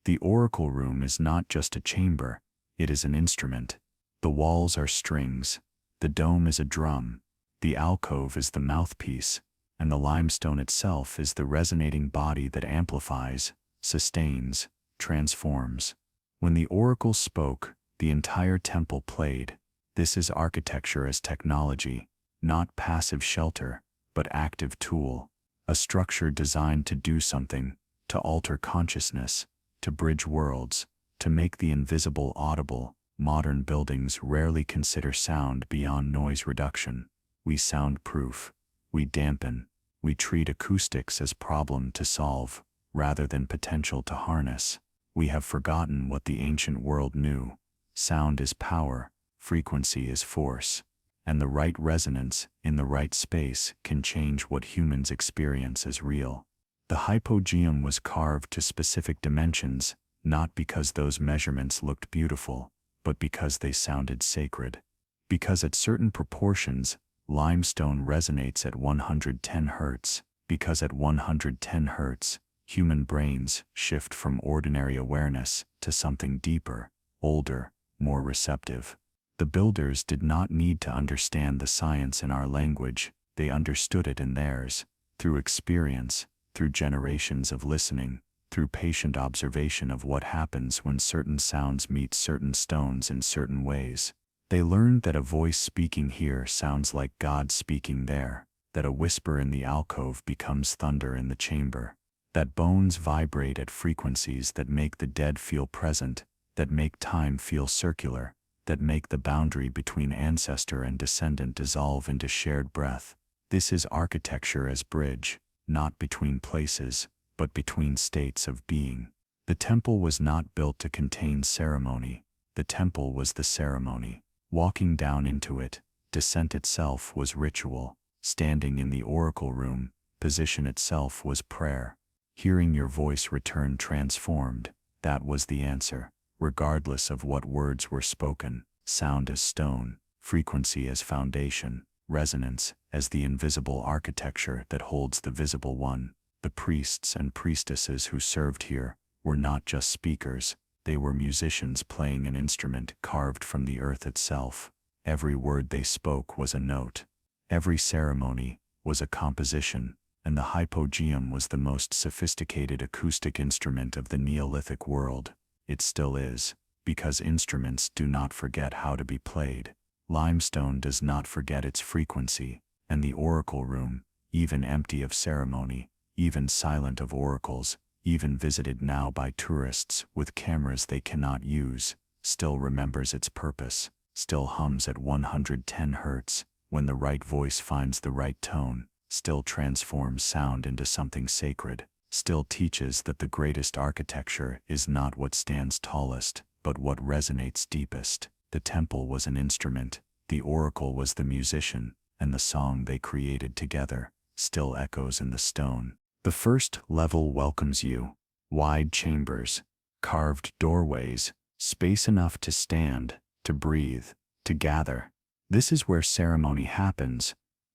Speaker 1: The oracle room is not just a chamber, it is an instrument. The walls are strings, the dome is a drum, the alcove is the mouthpiece, and the limestone itself is the resonating body that amplifies, sustains, transforms. When the oracle spoke, the entire temple played. This is architecture as technology, not passive shelter, but active tool, a structure designed to do something, to alter consciousness, to bridge worlds, to make the invisible audible. Modern buildings rarely consider sound beyond noise reduction. We soundproof, we dampen, we treat acoustics as problem to solve, rather than potential to harness. We have forgotten what the ancient world knew. Sound is power, frequency is force, and the right resonance in the right space can change what humans experience as real. The hypogeum was carved to specific dimensions, not because those measurements looked beautiful, but because they sounded sacred. Because at certain proportions, limestone resonates at 110 Hz. Because at 110 Hz, human brains shift from ordinary awareness to something deeper, older, more receptive. The builders did not need to understand the science in our language, they understood it in theirs, through experience, through generations of listening, through patient observation of what happens when certain sounds meet certain stones in certain ways. They learned that a voice speaking here sounds like God speaking there, that a whisper in the alcove becomes thunder in the chamber, that bones vibrate at frequencies that make the dead feel present, that make time feel circular, that make the boundary between ancestor and descendant dissolve into shared breath. This is architecture as bridge, not between places, but between states of being. The temple was not built to contain ceremony. The temple was the ceremony. Walking down into it, descent itself was ritual. Standing in the oracle room, position itself was prayer. Hearing your voice return transformed, that was the answer, regardless of what words were spoken. Sound as stone, frequency as foundation, resonance as the invisible architecture that holds the visible one. The priests and priestesses who served here were not just speakers, they were musicians playing an instrument carved from the earth itself. Every word they spoke was a note. Every ceremony was a composition, and the hypogeum was the most sophisticated acoustic instrument of the Neolithic world. It still is, because instruments do not forget how to be played. Limestone does not forget its frequency, and the oracle room, even empty of ceremony, even silent of oracles, even visited now by tourists with cameras they cannot use, still remembers its purpose, still hums at 110 Hz, when the right voice finds the right tone, still transforms sound into something sacred, still teaches that the greatest architecture is not what stands tallest, but what resonates deepest. The temple was an instrument, the oracle was the musician, and the song they created together still echoes in the stone. The first level welcomes you. Wide chambers, carved doorways, space enough to stand, to breathe, to gather. This is where ceremony happens,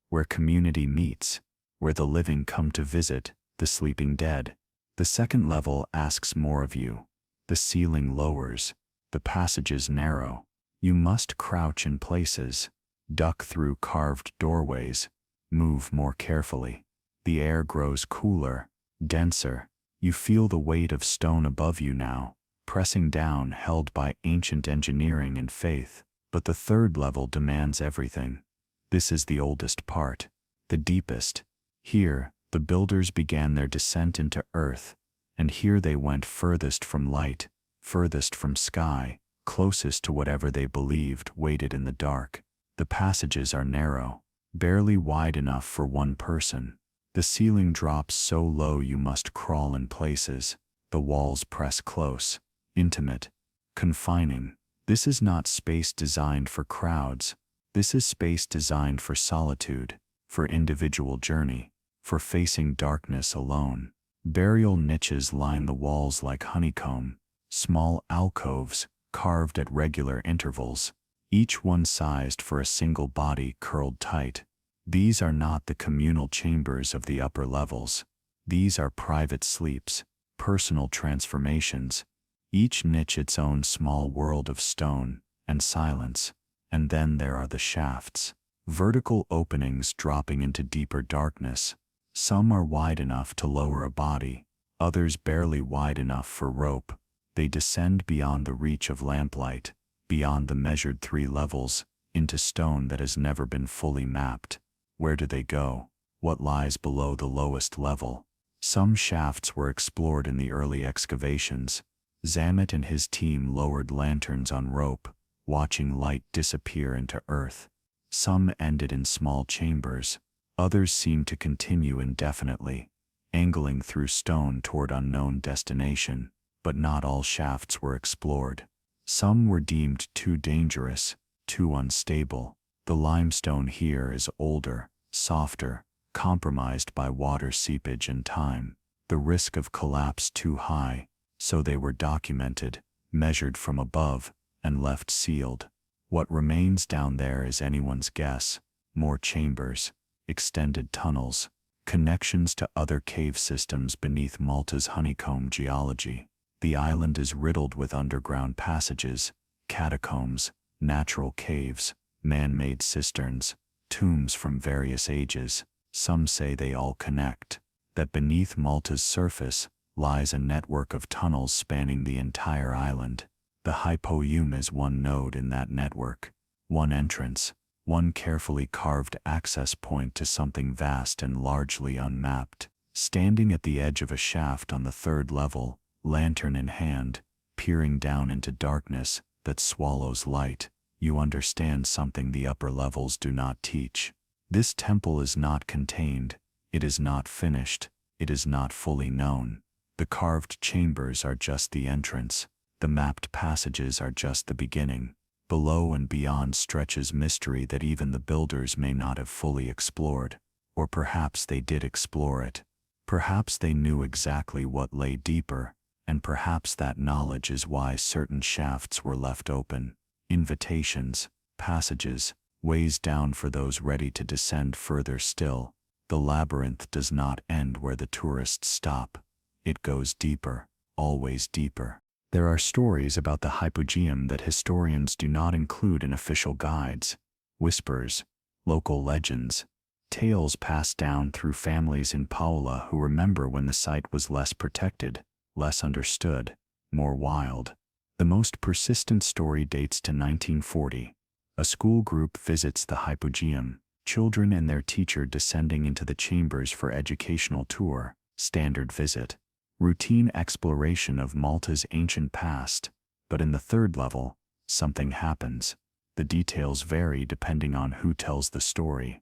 Speaker 1: where community meets, where the living come to visit the sleeping dead. The second level asks more of you. The ceiling lowers, the passages narrow. You must crouch in places, duck through carved doorways, move more carefully. The air grows cooler, denser. You feel the weight of stone above you now, pressing down, held by ancient engineering and faith. But the third level demands everything. This is the oldest part, the deepest. Here, the builders began their descent into earth, and here they went furthest from light, furthest from sky, closest to whatever they believed waited in the dark. The passages are narrow, barely wide enough for one person. The ceiling drops so low you must crawl in places. The walls press close, intimate, confining. This is not space designed for crowds. This is space designed for solitude, for individual journey, for facing darkness alone. Burial niches line the walls like honeycomb, small alcoves carved at regular intervals, each one sized for a single body curled tight. These are not the communal chambers of the upper levels. These are private sleeps, personal transformations, each niche its own small world of stone and silence. And then there are the shafts, vertical openings dropping into deeper darkness. Some are wide enough to lower a body, others barely wide enough for rope. They descend beyond the reach of lamplight, beyond the measured 3 levels, into stone that has never been fully mapped. Where do they go? What lies below the lowest level? Some shafts were explored in the early excavations. Zamet and his team lowered lanterns on rope, watching light disappear into earth. Some ended in small chambers. Others seemed to continue indefinitely, angling through stone toward unknown destination. But not all shafts were explored. Some were deemed too dangerous, too unstable. The limestone here is older, softer, compromised by water seepage and time. The risk of collapse too high, so they were documented, measured from above, and left sealed. What remains down there is anyone's guess. More chambers, extended tunnels, connections to other cave systems beneath Malta's honeycomb geology. The island is riddled with underground passages, catacombs, natural caves, man-made cisterns, tombs from various ages. Some say they all connect, that beneath Malta's surface lies a network of tunnels spanning the entire island. The Hypogeum is one node in that network, one entrance, one carefully carved access point to something vast and largely unmapped. Standing at the edge of a shaft on the third level, lantern in hand, peering down into darkness that swallows light, you understand something the upper levels do not teach. This temple is not contained, it is not finished, it is not fully known. The carved chambers are just the entrance, the mapped passages are just the beginning. Below and beyond stretches mystery that even the builders may not have fully explored. Or perhaps they did explore it. Perhaps they knew exactly what lay deeper, and perhaps that knowledge is why certain shafts were left open. Invitations, passages, ways down for those ready to descend further still. The labyrinth does not end where the tourists stop. It goes deeper, always deeper. There are stories about the Hypogeum that historians do not include in official guides. Whispers, local legends, tales passed down through families in Paola who remember when the site was less protected, less understood, more wild. The most persistent story dates to 1940. A school group visits the Hypogeum, children and their teacher descending into the chambers for educational tour, standard visit. Routine exploration of Malta's ancient past, but in the third level, something happens. The details vary depending on who tells the story.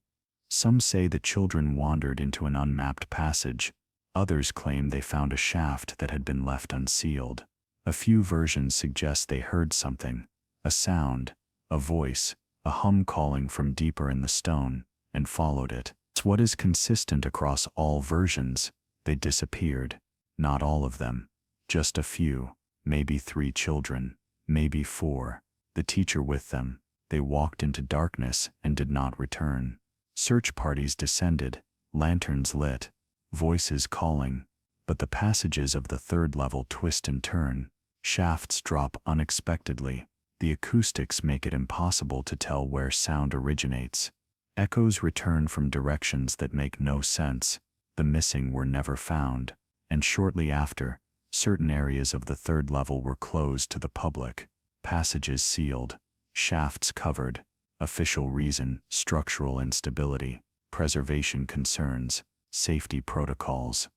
Speaker 1: Some say the children wandered into an unmapped passage, others claim they found a shaft that had been left unsealed. A few versions suggest they heard something, a sound, a voice, a hum calling from deeper in the stone, and followed it. It's what is consistent across all versions. They disappeared. Not all of them, just a few, maybe 3 children, maybe 4, the teacher with them. They walked into darkness and did not return. Search parties descended, lanterns lit, voices calling, but the passages of the third level twist and turn. Shafts drop unexpectedly. The acoustics make it impossible to tell where sound originates. Echoes return from directions that make no sense. The missing were never found. And shortly after, certain areas of the third level were closed to the public, passages sealed, shafts covered. Official reason: structural instability, preservation concerns, safety protocols.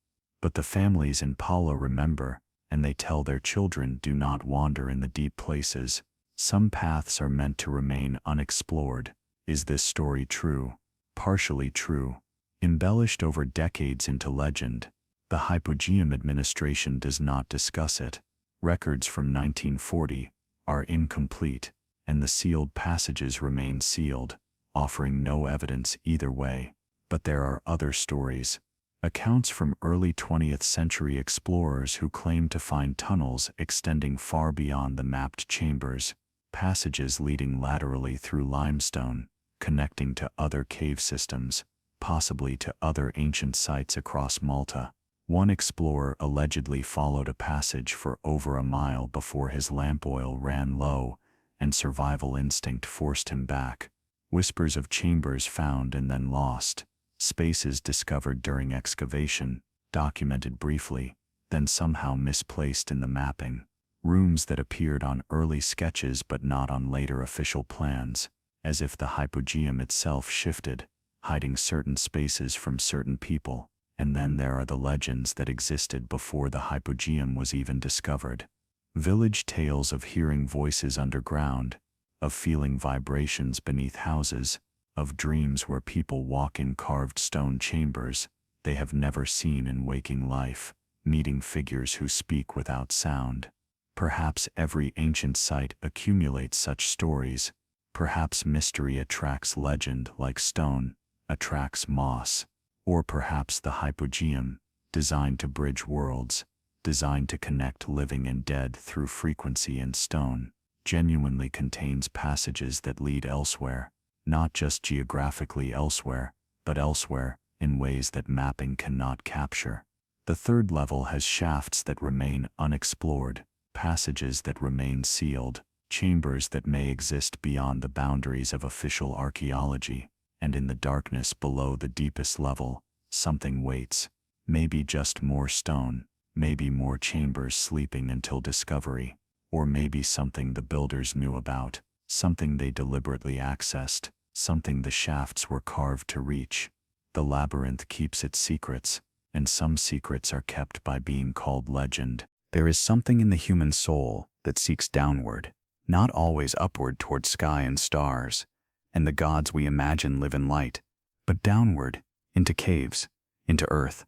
Speaker 1: But the families in Paola remember, and they tell their children do not wander in the deep places. Some paths are meant to remain unexplored. Is this story true? Partially true. Embellished over decades into legend. The Hypogeum administration does not discuss it. Records from 1940 are incomplete, and the sealed passages remain sealed, offering no evidence either way. But there are other stories. Accounts from early 20th century explorers who claim to find tunnels extending far beyond the mapped chambers, passages leading laterally through limestone, connecting to other cave systems, possibly to other ancient sites across Malta. One explorer allegedly followed a passage for over a mile before his lamp oil ran low, and survival instinct forced him back. Whispers of chambers found and then lost, spaces discovered during excavation, documented briefly, then somehow misplaced in the mapping, rooms that appeared on early sketches but not on later official plans, as if the hypogeum itself shifted, hiding certain spaces from certain people. And then there are the legends that existed before the hypogeum was even discovered. Village tales of hearing voices underground, of feeling vibrations beneath houses, of dreams where people walk in carved stone chambers they have never seen in waking life, meeting figures who speak without sound. Perhaps every ancient site accumulates such stories. Perhaps mystery attracts legend like stone attracts moss. Or perhaps the hypogeum, designed to bridge worlds, designed to connect living and dead through frequency and stone, genuinely contains passages that lead elsewhere, not just geographically elsewhere, but elsewhere in ways that mapping cannot capture. The third level has shafts that remain unexplored, passages that remain sealed, chambers that may exist beyond the boundaries of official archaeology. And in the darkness below the deepest level, something waits. Maybe just more stone, maybe more chambers sleeping until discovery, or maybe something the builders knew about, something they deliberately accessed, something the shafts were carved to reach. The labyrinth keeps its secrets, and some secrets are kept by being called legend. There is something in the human soul that seeks downward, not always upward toward sky and stars, and the gods we imagine live in light, but downward, into caves, into earth,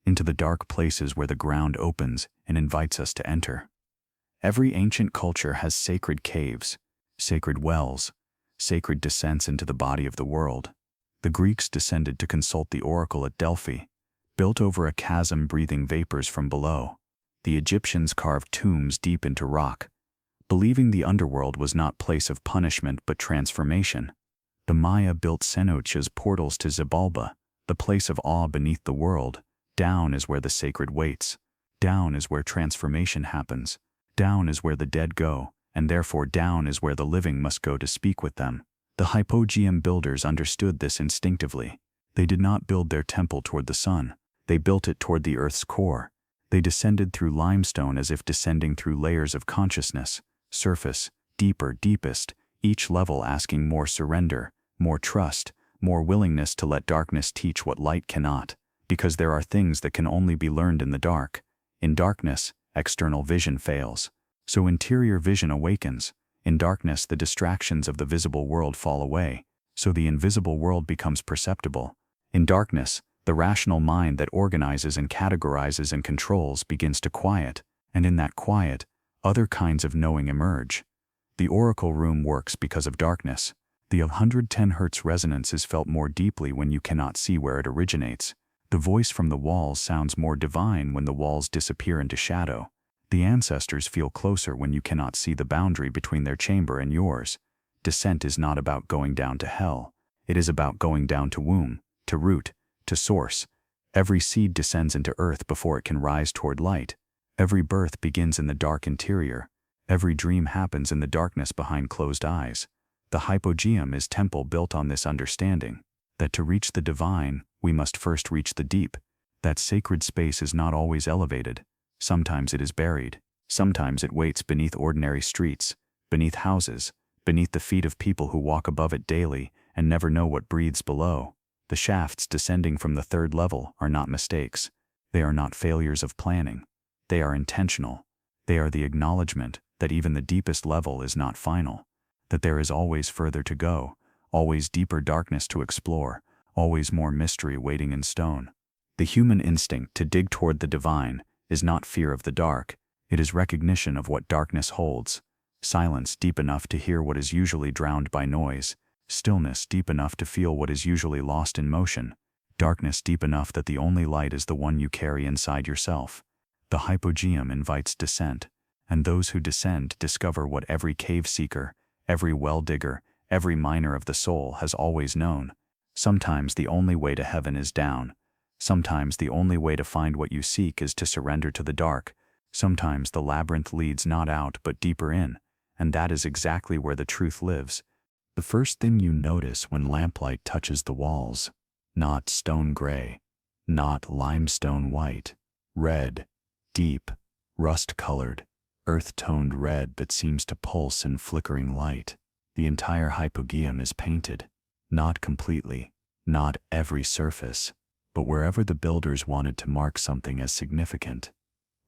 Speaker 1: into the dark places where the ground opens and invites us to enter. Every ancient culture has sacred caves, sacred wells, sacred descents into the body of the world. The Greeks descended to consult the oracle at Delphi, built over a chasm breathing vapors from below. The Egyptians carved tombs deep into rock, believing the underworld was not place of punishment but transformation. The Maya built cenotes portals to Xibalba, the place of awe beneath the world. Down is where the sacred waits. Down is where transformation happens. Down is where the dead go, and therefore down is where the living must go to speak with them. The hypogeum builders understood this instinctively. They did not build their temple toward the sun. They built it toward the earth's core. They descended through limestone as if descending through layers of consciousness, surface, deeper, deepest, each level asking more surrender, more trust, more willingness to let darkness teach what light cannot, because there are things that can only be learned in the dark. In darkness, external vision fails, so interior vision awakens. In darkness, the distractions of the visible world fall away, so the invisible world becomes perceptible. In darkness, the rational mind that organizes and categorizes and controls begins to quiet, and in that quiet, other kinds of knowing emerge. The oracle room works because of darkness. The 110 Hz resonance is felt more deeply when you cannot see where it originates. The voice from the walls sounds more divine when the walls disappear into shadow. The ancestors feel closer when you cannot see the boundary between their chamber and yours. Descent is not about going down to hell. It is about going down to womb, to root, to source. Every seed descends into earth before it can rise toward light. Every birth begins in the dark interior. Every dream happens in the darkness behind closed eyes. The hypogeum is temple built on this understanding, that to reach the divine, we must first reach the deep. That sacred space is not always elevated. Sometimes it is buried. Sometimes it waits beneath ordinary streets, beneath houses, beneath the feet of people who walk above it daily and never know what breathes below. The shafts descending from the third level are not mistakes. They are not failures of planning. They are intentional. They are the acknowledgement that even the deepest level is not final, that there is always further to go, always deeper darkness to explore, always more mystery waiting in stone. The human instinct to dig toward the divine is not fear of the dark, it is recognition of what darkness holds. Silence deep enough to hear what is usually drowned by noise, stillness deep enough to feel what is usually lost in motion, darkness deep enough that the only light is the one you carry inside yourself. The hypogeum invites descent, and those who descend discover what every cave seeker, every well digger, every miner of the soul has always known. Sometimes the only way to heaven is down. Sometimes the only way to find what you seek is to surrender to the dark. Sometimes the labyrinth leads not out but deeper in, and that is exactly where the truth lives. The first thing you notice when lamplight touches the walls, not stone gray, not limestone white, red, deep, rust-colored, earth-toned red that seems to pulse in flickering light. The entire hypogeum is painted. Not completely, not every surface, but wherever the builders wanted to mark something as significant,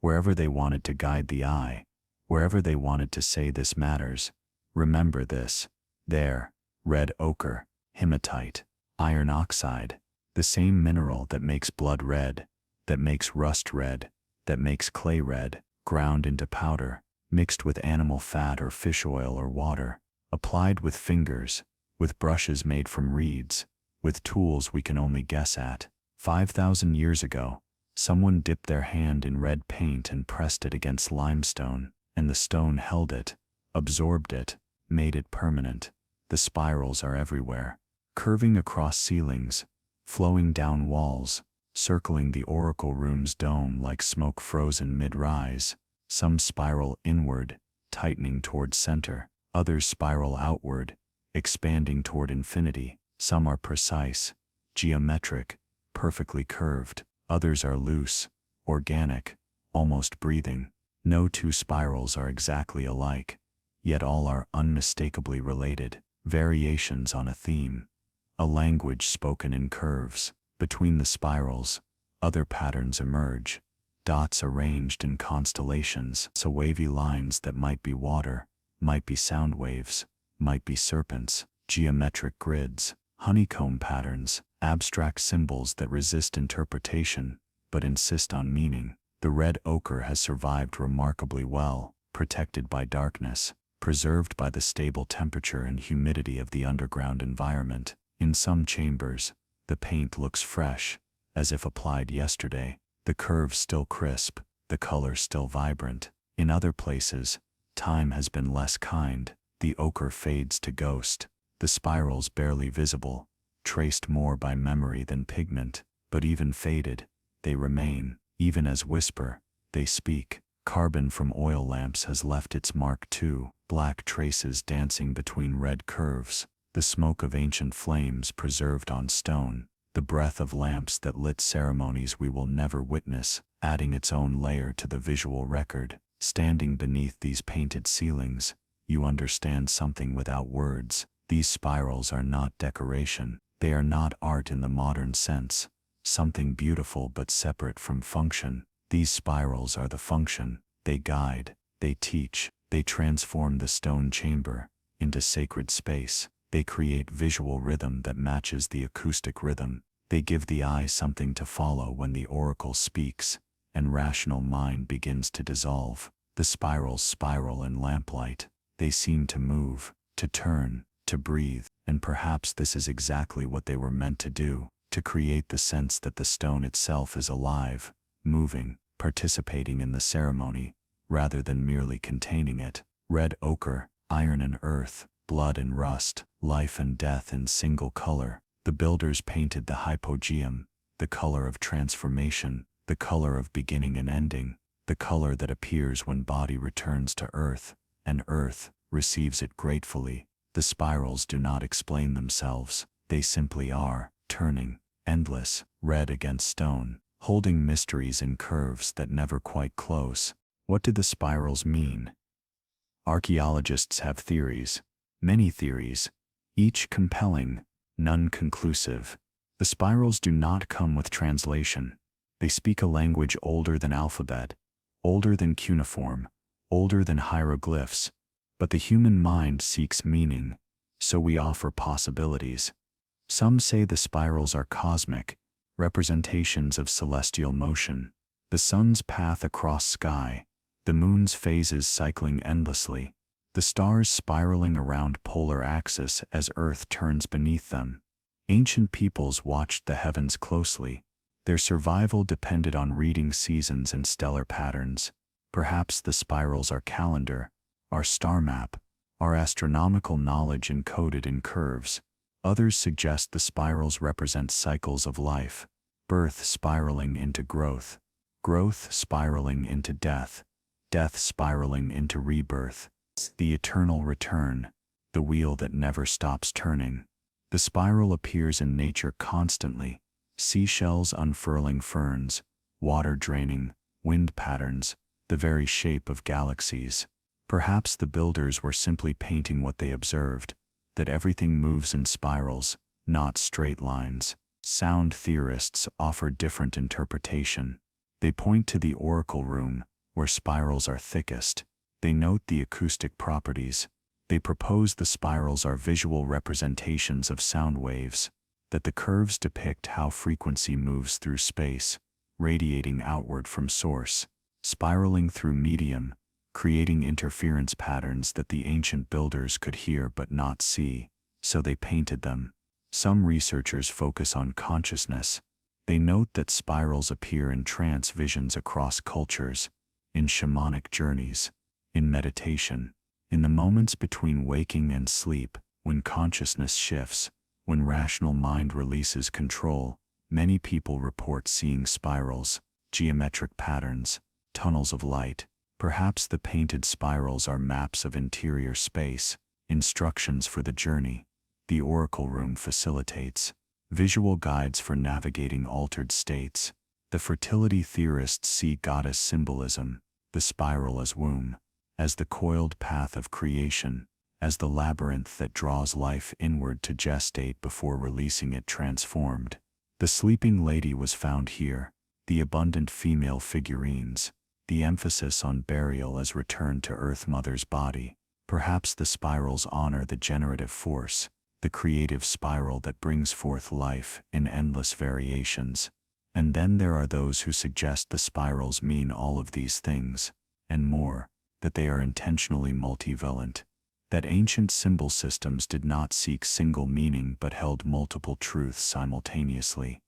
Speaker 1: wherever they wanted to guide the eye, wherever they wanted to say this matters, remember this, there, red ochre, hematite, iron oxide, the same mineral that makes blood red, that makes rust red, that makes clay red, ground into powder, mixed with animal fat or fish oil or water, applied with fingers, with brushes made from reeds, with tools we can only guess at. 5,000 years ago, someone dipped their hand in red paint and pressed it against limestone, and the stone held it, absorbed it, made it permanent. The spirals are everywhere, curving across ceilings, flowing down walls, circling the oracle room's dome like smoke frozen mid-rise. Some spiral inward, tightening toward center. Others spiral outward, expanding toward infinity. Some are precise, geometric, perfectly curved. Others are loose, organic, almost breathing. No two spirals are exactly alike, yet all are unmistakably related. Variations on a theme, a language spoken in curves. Between the spirals, other patterns emerge, dots arranged in constellations, so wavy lines that might be water, might be sound waves, might be serpents, geometric grids, honeycomb patterns, abstract symbols that resist interpretation but insist on meaning. The red ochre has survived remarkably well, protected by darkness, preserved by the stable temperature and humidity of the underground environment. In some chambers, the paint looks fresh, as if applied yesterday, the curves still crisp, the color still vibrant. In other places, time has been less kind, the ochre fades to ghost, the spirals barely visible, traced more by memory than pigment, but even faded, they remain. Even as whisper, they speak. Carbon from oil lamps has left its mark too, black traces dancing between red curves, the smoke of ancient flames preserved on stone, the breath of lamps that lit ceremonies we will never witness, adding its own layer to the visual record. Standing beneath these painted ceilings, you understand something without words. These spirals are not decoration, they are not art in the modern sense, something beautiful but separate from function. These spirals are the function. They guide, they teach, they transform the stone chamber into sacred space. They create visual rhythm that matches the acoustic rhythm. They give the eye something to follow when the oracle speaks, and rational mind begins to dissolve. The spirals spiral in lamplight. They seem to move, to turn, to breathe, and perhaps this is exactly what they were meant to do, to create the sense that the stone itself is alive, moving, participating in the ceremony, rather than merely containing it. Red ochre, iron and earth, blood and rust, life and death in single color. The builders painted the hypogeum, the color of transformation, the color of beginning and ending, the color that appears when body returns to earth, and earth receives it gratefully. The spirals do not explain themselves, they simply are, turning, endless, red against stone, holding mysteries in curves that never quite close. What do the spirals mean? Archaeologists have theories, many theories, each compelling, none conclusive. The spirals do not come with translation. They speak a language older than alphabet, older than cuneiform, older than hieroglyphs. But the human mind seeks meaning, so we offer possibilities. Some say the spirals are cosmic, representations of celestial motion, the sun's path across sky, the moon's phases cycling endlessly, the stars spiraling around polar axis as Earth turns beneath them. Ancient peoples watched the heavens closely. Their survival depended on reading seasons and stellar patterns. Perhaps the spirals are calendar, our star map, our astronomical knowledge encoded in curves. Others suggest the spirals represent cycles of life, birth spiraling into growth, growth spiraling into death, death spiraling into rebirth, the eternal return, the wheel that never stops turning. The spiral appears in nature constantly, seashells unfurling ferns, water draining, wind patterns, the very shape of galaxies. Perhaps the builders were simply painting what they observed, that everything moves in spirals, not straight lines. Sound theorists offer different interpretation. They point to the oracle room, where spirals are thickest. They note the acoustic properties. They propose the spirals are visual representations of sound waves, that the curves depict how frequency moves through space, radiating outward from source, spiraling through medium, creating interference patterns that the ancient builders could hear but not see, so they painted them. Some researchers focus on consciousness. They note that spirals appear in trance visions across cultures, in shamanic journeys, in meditation, in the moments between waking and sleep, when consciousness shifts, when rational mind releases control. Many people report seeing spirals, geometric patterns, tunnels of light. Perhaps the painted spirals are maps of interior space, instructions for the journey. The oracle room facilitates visual guides for navigating altered states. The fertility theorists see goddess symbolism, the spiral as womb, as the coiled path of creation, as the labyrinth that draws life inward to gestate before releasing it transformed. The sleeping lady was found here, the abundant female figurines, the emphasis on burial as return to Earth Mother's body. Perhaps the spirals honor the generative force, the creative spiral that brings forth life in endless variations. And then there are those who suggest the spirals mean all of these things, and more, that they are intentionally multivalent, that ancient symbol systems did not seek single meaning but held multiple truths simultaneously,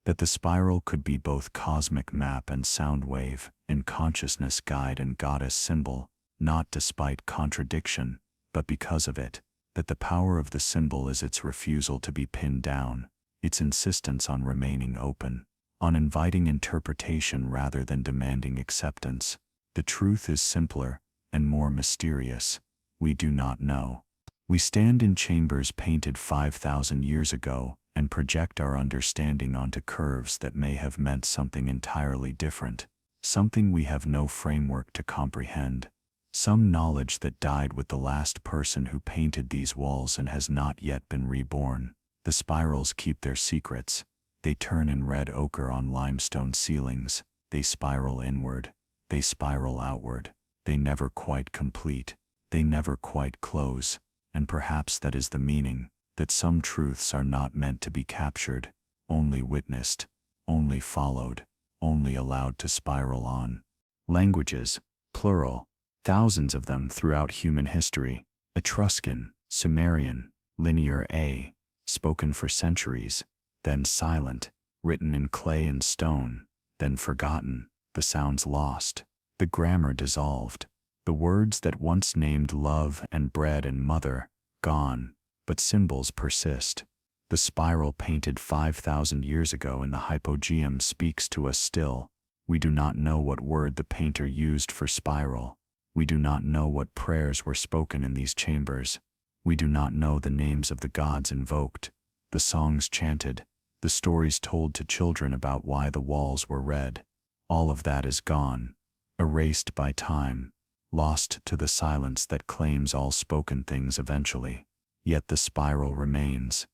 Speaker 1: that the spiral could be both cosmic map and sound wave, and consciousness guide and goddess symbol, not despite contradiction, but because of it, that the power of the symbol is its refusal to be pinned down, its insistence on remaining open, on inviting interpretation rather than demanding acceptance. The truth is simpler and more mysterious. We do not know. We stand in chambers painted 5,000 years ago and project our understanding onto curves that may have meant something entirely different, something we have no framework to comprehend. Some knowledge that died with the last person who painted these walls and has not yet been reborn. The spirals keep their secrets. They turn in red ochre on limestone ceilings. They spiral inward. They spiral outward. They never quite complete. They never quite close. And perhaps that is the meaning, that some truths are not meant to be captured, only witnessed, only followed, only allowed to spiral on. Languages, plural. Thousands of them throughout human history. Etruscan, Sumerian, Linear A, spoken for centuries, then silent, written in clay and stone, then forgotten, the sounds lost, the grammar dissolved, the words that once named love and bread and mother, gone, but symbols persist. The spiral painted 5,000 years ago in the Hypogeum speaks to us still. We do not know what word the painter used for spiral. We do not know what prayers were spoken in these chambers. We do not know the names of the gods invoked, the songs chanted, the stories told to children about why the walls were red. All of that is gone, erased by time, lost to the silence that claims all spoken things eventually. Yet the spiral remains,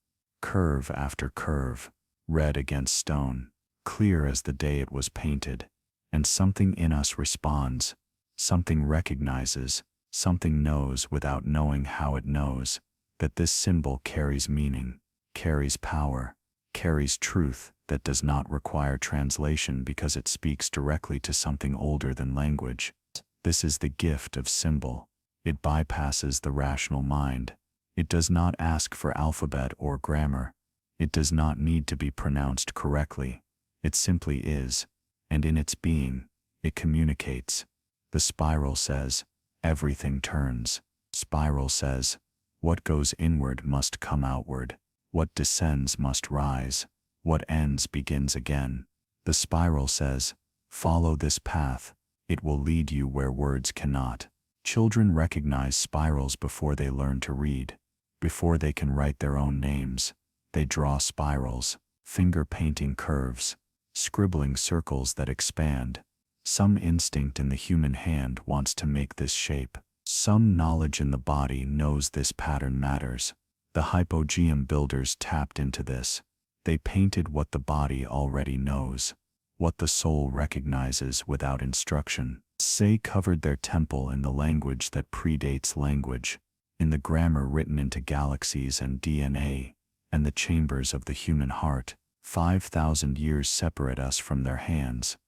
Speaker 1: curve after curve, red against stone, clear as the day it was painted, and something in us responds. Something recognizes, something knows without knowing how it knows, that this symbol carries meaning, carries power, carries truth that does not require translation because it speaks directly to something older than language. This is the gift of symbol. It bypasses the rational mind. It does not ask for alphabet or grammar. It does not need to be pronounced correctly. It simply is, and in its being, it communicates. The spiral says, everything turns. Spiral says, what goes inward must come outward. What descends must rise. What ends begins again. The spiral says, follow this path. It will lead you where words cannot. Children recognize spirals before they learn to read. Before they can write their own names, they draw spirals, finger painting curves, scribbling circles that expand. Some instinct in the human hand wants to make this shape. Some knowledge in the body knows this pattern matters. The hypogeum builders tapped into this. They painted what the body already knows, what the soul recognizes without instruction. They covered their temple in the language that predates language, in the grammar written into galaxies and DNA, and the chambers of the human heart. 5,000 years separate us from their hands.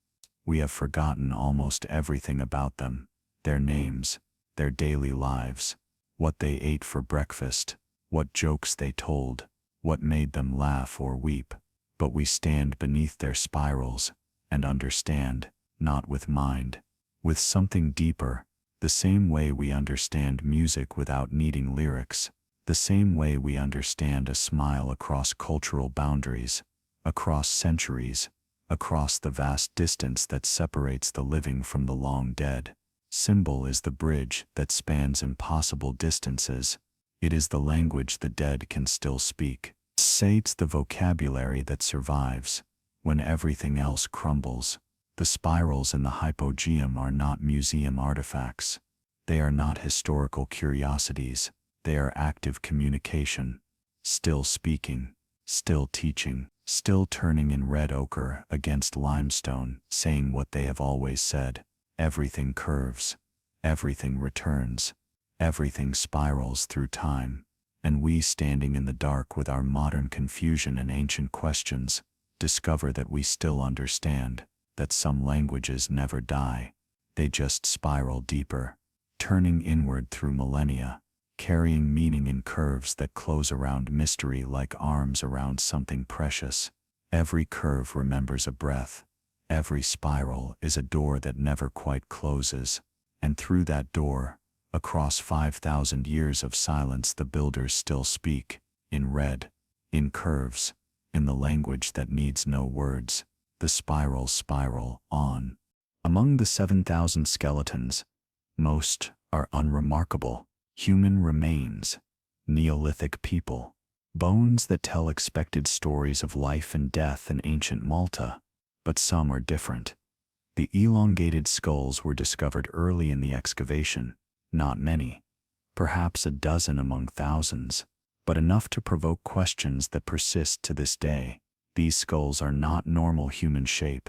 Speaker 1: We have forgotten almost everything about them, their names, their daily lives, what they ate for breakfast, what jokes they told, what made them laugh or weep. But we stand beneath their spirals and understand, not with mind, with something deeper, the same way we understand music without needing lyrics, the same way we understand a smile across cultural boundaries, across centuries, across the vast distance that separates the living from the long dead. Symbol is the bridge that spans impossible distances. It is the language the dead can still speak. It's the vocabulary that survives when everything else crumbles. The spirals in the hypogeum are not museum artifacts. They are not historical curiosities. They are active communication, still speaking, still teaching, still turning in red ochre against limestone, saying what they have always said. Everything curves, everything returns, everything spirals through time, and we, standing in the dark with our modern confusion and ancient questions, discover that we still understand, that some languages never die. They just spiral deeper, turning inward through millennia, carrying meaning in curves that close around mystery like arms around something precious. Every curve remembers a breath. Every spiral is a door that never quite closes, and through that door, across 5,000 years of silence, the builders still speak, in red, in curves, in the language that needs no words. The spirals spiral on. Among the 7,000 skeletons, most are unremarkable. Human remains, Neolithic people, bones that tell expected stories of life and death in ancient Malta. But some are different. The elongated skulls were discovered early in the excavation, not many, perhaps a dozen among thousands, but enough to provoke questions that persist to this day. These skulls are not normal human shape.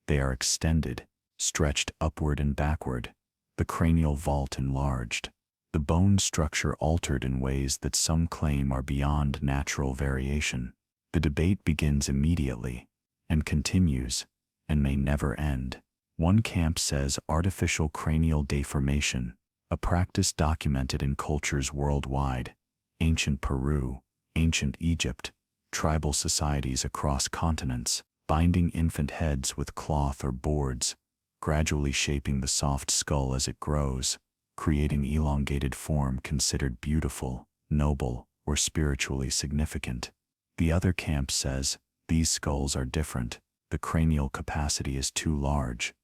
Speaker 1: They are extended, stretched upward and backward, the cranial vault enlarged, the bone structure altered in ways that some claim are beyond natural variation. The debate begins immediately, and continues, and may never end. One camp says artificial cranial deformation, a practice documented in cultures worldwide, ancient Peru, ancient Egypt, tribal societies across continents, binding infant heads with cloth or boards, gradually shaping the soft skull as it grows, creating elongated form considered beautiful, noble, or spiritually significant. The other camp says, these skulls are different. The cranial capacity is too large,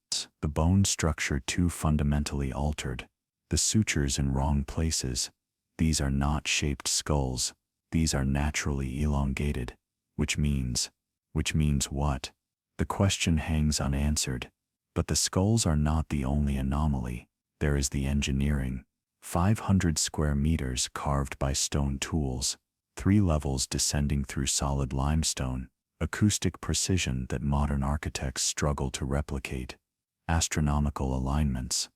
Speaker 1: the bone structure too fundamentally altered, the sutures in wrong places. These are not shaped skulls, these are naturally elongated, which means what? The question hangs unanswered. But the skulls are not the only anomaly. There is the engineering. 500 square meters carved by stone tools, 3 levels descending through solid limestone, acoustic precision that modern architects struggle to replicate, astronomical alignments,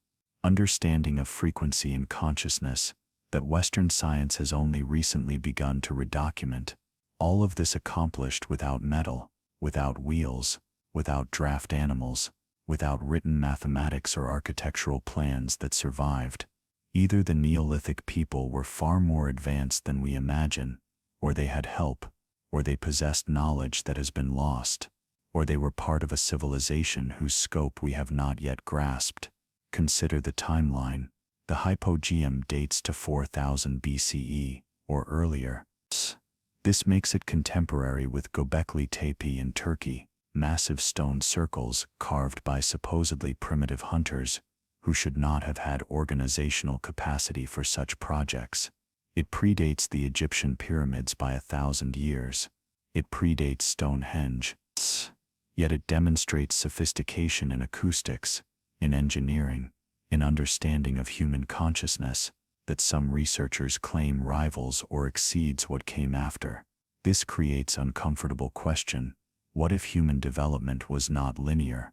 Speaker 1: understanding of frequency and consciousness that Western science has only recently begun to redocument. All of this accomplished without metal, without wheels, without draft animals, without written mathematics or architectural plans that survived. Either the Neolithic people were far more advanced than we imagine, or they had help, or they possessed knowledge that has been lost, or they were part of a civilization whose scope we have not yet grasped. Consider the timeline. The hypogeum dates to 4000 BCE, or earlier. This makes it contemporary with Göbekli Tepe in Turkey, massive stone circles carved by supposedly primitive hunters who should not have had organizational capacity for such projects. It predates the Egyptian pyramids by 1,000 years. It predates Stonehenge. Yet it demonstrates sophistication in acoustics, in engineering, an understanding of human consciousness that some researchers claim rivals or exceeds what came after. This creates uncomfortable question. What if human development was not linear?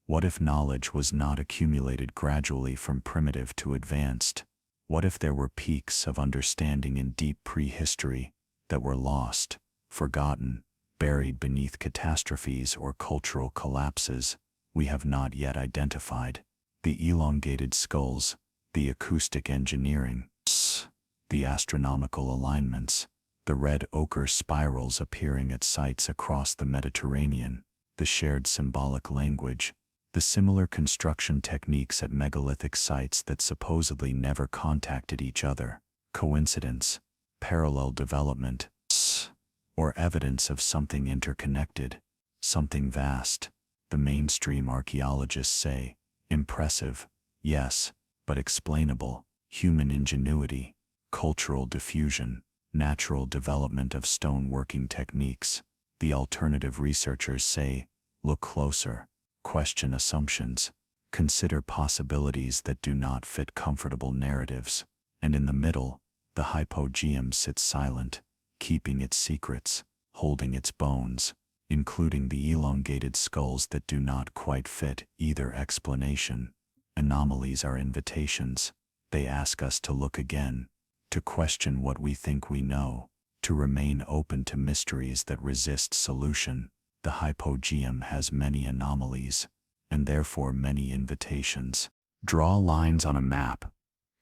Speaker 1: What if knowledge was not accumulated gradually from primitive to advanced? What if there were peaks of understanding in deep prehistory that were lost, forgotten, buried beneath catastrophes or cultural collapses we have not yet identified? The elongated skulls, the acoustic engineering, the astronomical alignments, the red ochre spirals appearing at sites across the Mediterranean, the shared symbolic language, the similar construction techniques at megalithic sites that supposedly never contacted each other. Coincidence, parallel development, or evidence of something interconnected, something vast. The mainstream archaeologists say, impressive, yes, but explainable. Human ingenuity, cultural diffusion, natural development of stoneworking techniques. The alternative researchers say, look closer, question assumptions, consider possibilities that do not fit comfortable narratives. And in the middle, the hypogeum sits silent, keeping its secrets, holding its bones, including the elongated skulls that do not quite fit either explanation. Anomalies are invitations. They ask us to look again, to question what we think we know, to remain open to mysteries that resist solution. The hypogeum has many anomalies, and therefore many invitations. Draw lines on a map.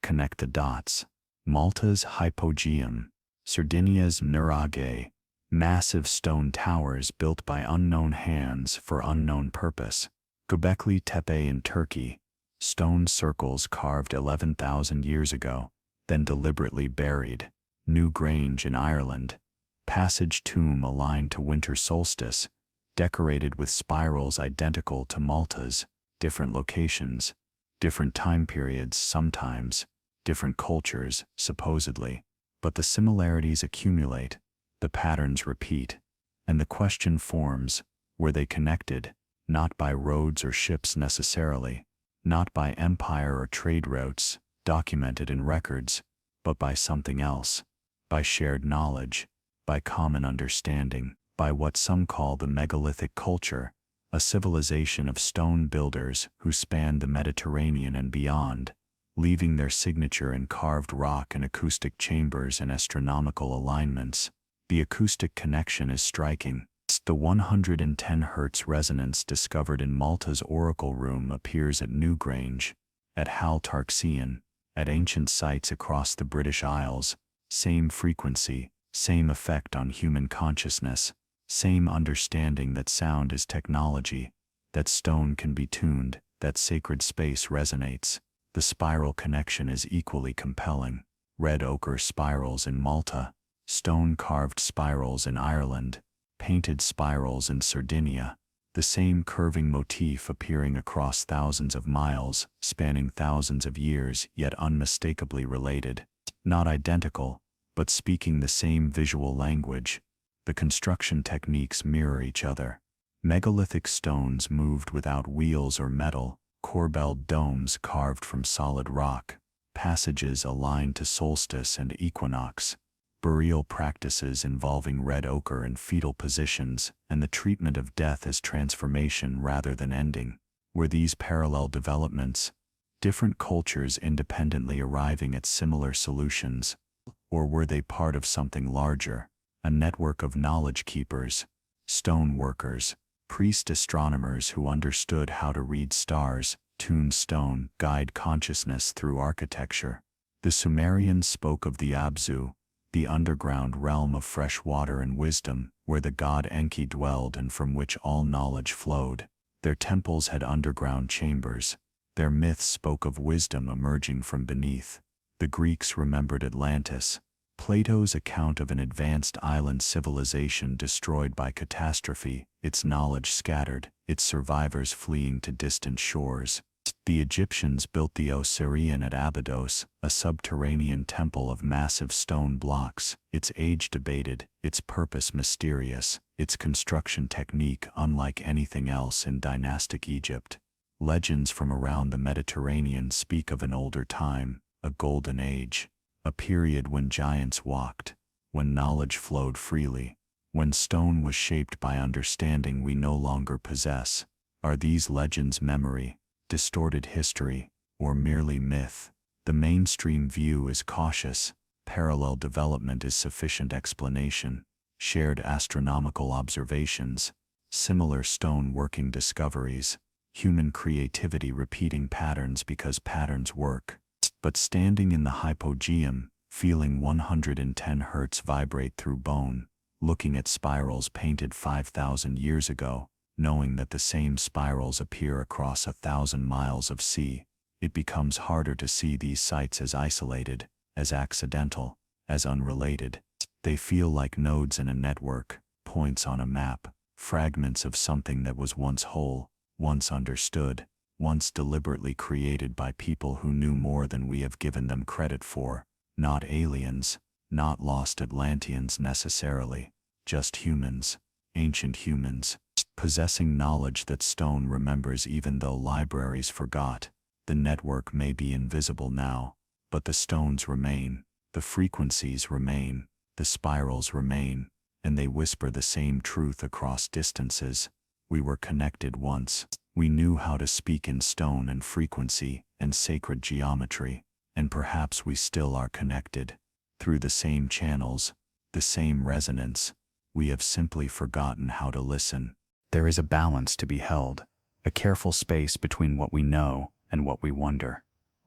Speaker 1: Connect the dots. Malta's hypogeum, Sardinia's nuraghe, massive stone towers built by unknown hands for unknown purpose. Göbekli Tepe in Turkey, stone circles carved 11,000 years ago, then deliberately buried. Newgrange in Ireland, passage tomb aligned to winter solstice, decorated with spirals identical to Malta's, different locations, different time periods sometimes, different cultures, supposedly, but the similarities accumulate, the patterns repeat, and the question forms, were they connected, not by roads or ships necessarily, not by empire or trade routes, documented in records, but by something else, by shared knowledge, by common understanding, by what some call the megalithic culture, a civilization of stone builders who spanned the Mediterranean and beyond, leaving their signature in carved rock and acoustic chambers and astronomical alignments. The acoustic connection is striking. The 110 Hz resonance discovered in Malta's oracle room appears at Newgrange, at Ħal Saflieni, at ancient sites across the British Isles. Same frequency, same effect on human consciousness, same understanding that sound is technology, that stone can be tuned, that sacred space resonates. The spiral connection is equally compelling. Red ochre spirals in Malta, stone-carved spirals in Ireland, painted spirals in Sardinia, the same curving motif appearing across thousands of miles, spanning thousands of years, yet unmistakably related. Not identical, but speaking the same visual language. The construction techniques mirror each other. Megalithic stones moved without wheels or metal, corbelled domes carved from solid rock, passages aligned to solstice and equinox, burial practices involving red ochre in fetal positions, and the treatment of death as transformation rather than ending. Were these parallel developments, different cultures independently arriving at similar solutions, or were they part of something larger, a network of knowledge keepers, stone workers, priest astronomers who understood how to read stars, tune stone, guide consciousness through architecture? The Sumerians spoke of the Abzu, the underground realm of fresh water and wisdom, where the god Enki dwelled and from which all knowledge flowed. Their temples had underground chambers. Their myths spoke of wisdom emerging from beneath. The Greeks remembered Atlantis, Plato's account of an advanced island civilization destroyed by catastrophe, its knowledge scattered, its survivors fleeing to distant shores. The Egyptians built the Osirian at Abydos, a subterranean temple of massive stone blocks, its age debated, its purpose mysterious, its construction technique unlike anything else in dynastic Egypt. Legends from around the Mediterranean speak of an older time, a golden age, a period when giants walked, when knowledge flowed freely, when stone was shaped by understanding we no longer possess. Are these legends memory, distorted history, or merely myth? The mainstream view is cautious. Parallel development is sufficient explanation. Shared astronomical observations, similar stone working discoveries, human creativity repeating patterns because patterns work. But standing in the hypogeum, feeling 110 hertz vibrate through bone, looking at spirals painted 5,000 years ago, knowing that the same spirals appear across 1,000 miles of sea, it becomes harder to see these sites as isolated, as accidental, as unrelated. They feel like nodes in a network, points on a map, fragments of something that was once whole, once understood, once deliberately created by people who knew more than we have given them credit for. Not aliens, not lost Atlanteans necessarily, just humans, ancient humans, possessing knowledge that stone remembers even though libraries forgot. The network may be invisible now, but the stones remain, the frequencies remain, the spirals remain, and they whisper the same truth across distances. We were connected once. We knew how to speak in stone and frequency and sacred geometry, and perhaps we still are connected. Through the same channels, the same resonance, we have simply forgotten how to listen. There is a balance to be held, a careful space between what we know and what we wonder.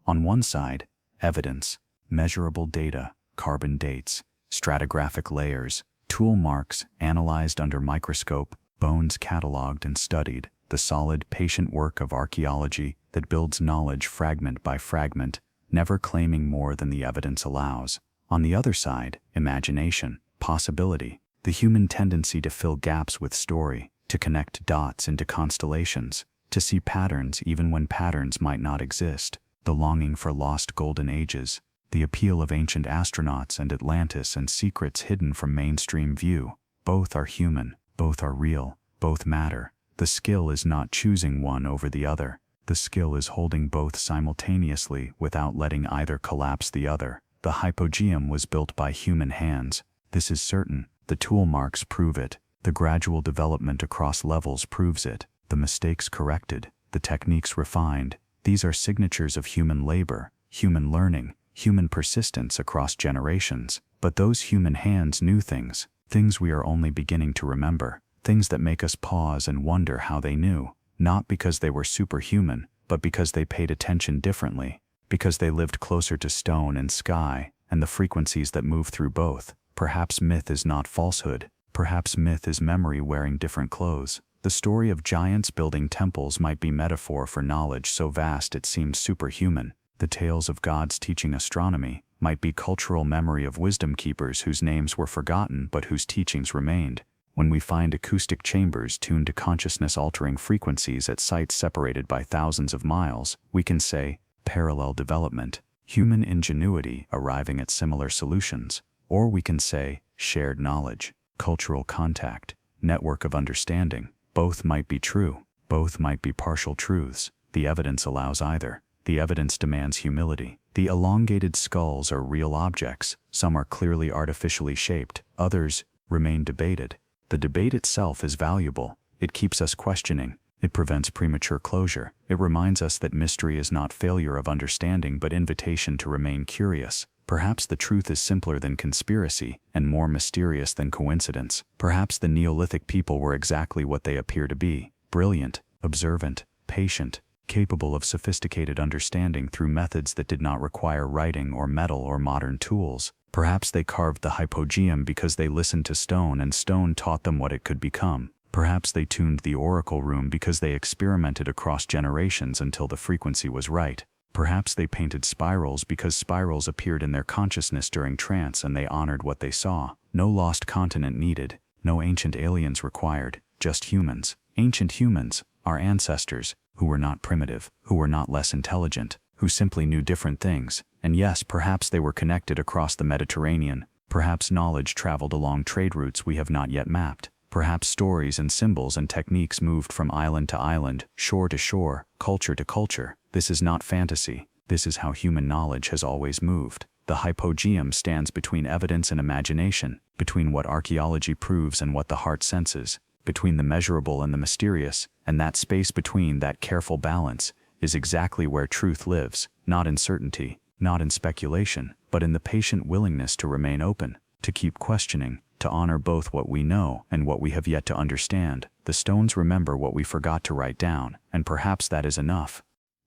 Speaker 1: On one side, evidence, measurable data, carbon dates, stratigraphic layers, tool marks analyzed under microscope, bones cataloged and studied, the solid, patient work of archaeology that builds knowledge fragment by fragment, never claiming more than the evidence allows. On the other side, imagination, possibility, the human tendency to fill gaps with story, to connect dots into constellations, to see patterns even when patterns might not exist, the longing for lost golden ages, the appeal of ancient astronauts and Atlantis and secrets hidden from mainstream view. Both are human, both are real, both matter. The skill is not choosing one over the other. The skill is holding both simultaneously without letting either collapse the other. The hypogeum was built by human hands. This is certain. The tool marks prove it. The gradual development across levels proves it. The mistakes corrected, the techniques refined. These are signatures of human labor, human learning, human persistence across generations. But those human hands knew things, things we are only beginning to remember, things that make us pause and wonder how they knew, not because they were superhuman, but because they paid attention differently, because they lived closer to stone and sky, and the frequencies that move through both. Perhaps myth is not falsehood, perhaps myth is memory wearing different clothes. The story of giants building temples might be metaphor for knowledge so vast it seems superhuman. The tales of gods teaching astronomy might be cultural memory of wisdom keepers whose names were forgotten but whose teachings remained. When we find acoustic chambers tuned to consciousness-altering frequencies at sites separated by thousands of miles, we can say, parallel development, human ingenuity arriving at similar solutions. Or we can say, shared knowledge, cultural contact, network of understanding. Both might be true, both might be partial truths. The evidence allows either. The evidence demands humility. The elongated skulls are real objects. Some are clearly artificially shaped, others remain debated. The debate itself is valuable. It keeps us questioning. It prevents premature closure. It reminds us that mystery is not failure of understanding but invitation to remain curious. Perhaps the truth is simpler than conspiracy and more mysterious than coincidence. Perhaps the Neolithic people were exactly what they appear to be: brilliant, observant, patient, capable of sophisticated understanding through methods that did not require writing or metal or modern tools. Perhaps they carved the hypogeum because they listened to stone and stone taught them what it could become. Perhaps they tuned the oracle room because they experimented across generations until the frequency was right. Perhaps they painted spirals because spirals appeared in their consciousness during trance and they honored what they saw. No lost continent needed, no ancient aliens required, just humans. Ancient humans, our ancestors, who were not primitive, who were not less intelligent, who simply knew different things. And yes, perhaps they were connected across the Mediterranean. Perhaps knowledge traveled along trade routes we have not yet mapped. Perhaps stories and symbols and techniques moved from island to island, shore to shore, culture to culture. This is not fantasy. This is how human knowledge has always moved. The hypogeum stands between evidence and imagination, between what archaeology proves and what the heart senses, between the measurable and the mysterious, and that space between, that careful balance, is exactly where truth lives, not in certainty, not in speculation, but in the patient willingness to remain open, to keep questioning, to honor both what we know and what we have yet to understand. The stones remember what we forgot to write down, and perhaps that is enough.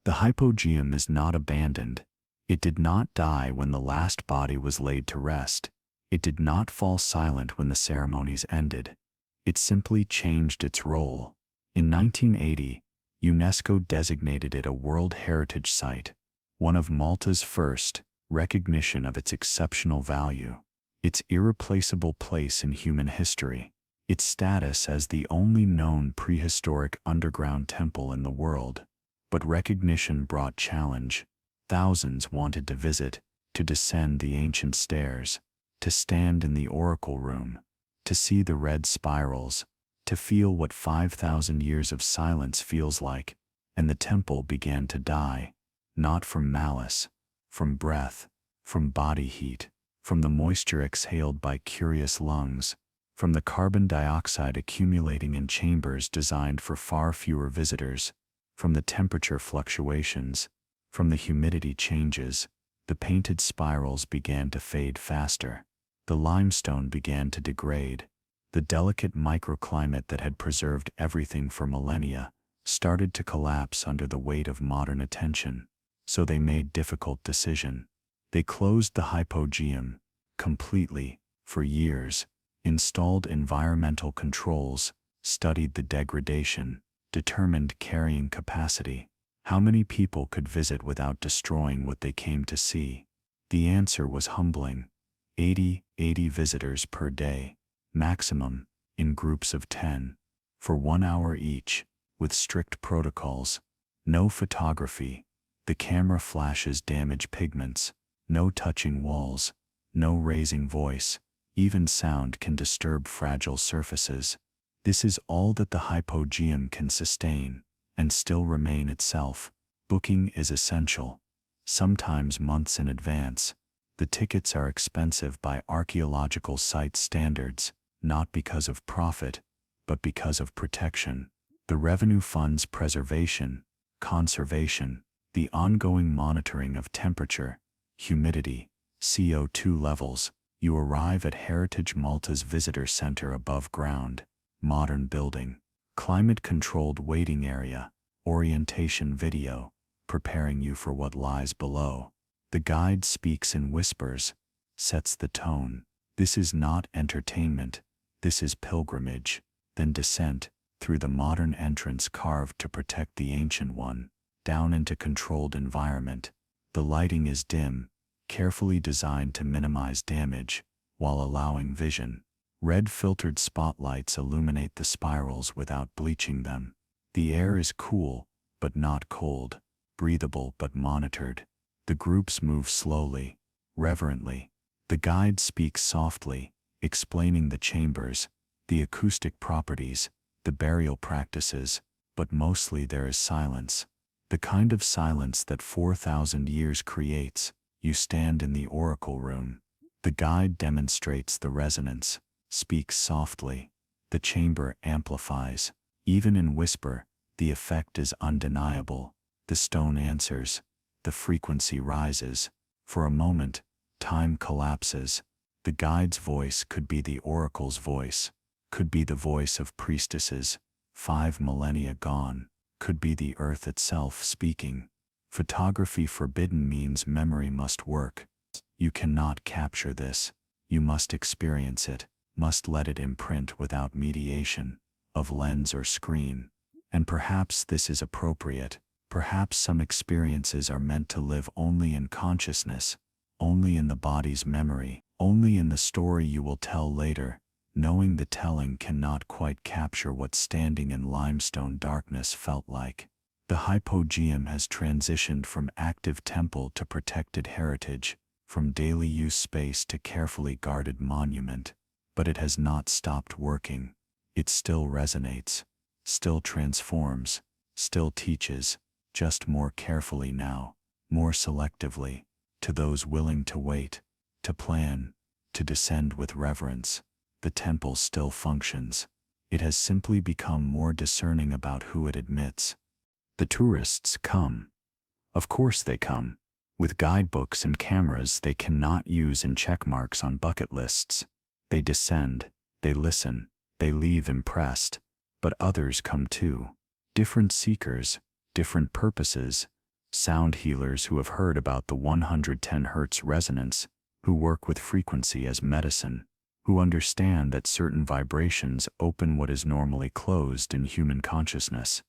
Speaker 1: The hypogeum is not abandoned. It did not die when the last body was laid to rest. It did not fall silent when the ceremonies ended. It simply changed its role. In 1980, UNESCO designated it a World Heritage Site, one of Malta's first recognition of its exceptional value, its irreplaceable place in human history, its status as the only known prehistoric underground temple in the world. But recognition brought challenge. Thousands wanted to visit, to descend the ancient stairs, to stand in the oracle room, to see the red spirals, to feel what 5,000 years of silence feels like, and the temple began to die, not from malice, from breath, from body heat, from the moisture exhaled by curious lungs, from the carbon dioxide accumulating in chambers designed for far fewer visitors, from the temperature fluctuations, from the humidity changes. The painted spirals began to fade faster. The limestone began to degrade. The delicate microclimate that had preserved everything for millennia started to collapse under the weight of modern attention. So they made difficult decision. They closed the hypogeum completely for years, installed environmental controls, studied the degradation, determined carrying capacity. How many people could visit without destroying what they came to see? The answer was humbling. 80 visitors per day, maximum, in groups of 10, for 1 hour each, with strict protocols. No photography. The camera flashes damage pigments. No touching walls. No raising voice. Even sound can disturb fragile surfaces. This is all that the hypogeum can sustain, and still remain itself. Booking is essential, sometimes months in advance. The tickets are expensive by archaeological site standards, not because of profit, but because of protection. The revenue funds preservation, conservation, the ongoing monitoring of temperature, humidity, CO2 levels. You arrive at Heritage Malta's Visitor Center above ground, modern building, climate-controlled waiting area, orientation video, preparing you for what lies below. The guide speaks in whispers, sets the tone. This is not entertainment, this is pilgrimage, then descent, through the modern entrance carved to protect the ancient one, down into controlled environment. The lighting is dim, carefully designed to minimize damage, while allowing vision. Red filtered spotlights illuminate the spirals without bleaching them. The air is cool, but not cold, breathable but monitored. The groups move slowly, reverently. The guide speaks softly, explaining the chambers, the acoustic properties, the burial practices, but mostly there is silence. The kind of silence that 4,000 years creates. You stand in the oracle room. The guide demonstrates the resonance, speaks softly. The chamber amplifies. Even in whisper, the effect is undeniable. The stone answers. The frequency rises. For a moment, time collapses. The guide's voice could be the oracle's voice, could be the voice of priestesses, 5 millennia gone, could be the earth itself speaking. Photography forbidden means memory must work. You cannot capture this. You must experience it, must let it imprint without mediation of lens or screen. And perhaps this is appropriate. Perhaps some experiences are meant to live only in consciousness, only in the body's memory, only in the story you will tell later, knowing the telling cannot quite capture what standing in limestone darkness felt like. The hypogeum has transitioned from active temple to protected heritage, from daily use space to carefully guarded monument, but it has not stopped working. It still resonates, still transforms, still teaches, just more carefully now, more selectively, to those willing to wait, to plan, to descend with reverence. The temple still functions. It has simply become more discerning about who it admits. The tourists come. Of course they come. With guidebooks and cameras they cannot use and check marks on bucket lists. They descend, they listen, they leave impressed. But others come too. Different seekers, different purposes. Sound healers who have heard about the 110 Hz resonance, who work with frequency as medicine, who understand that certain vibrations open what is normally closed in human consciousness.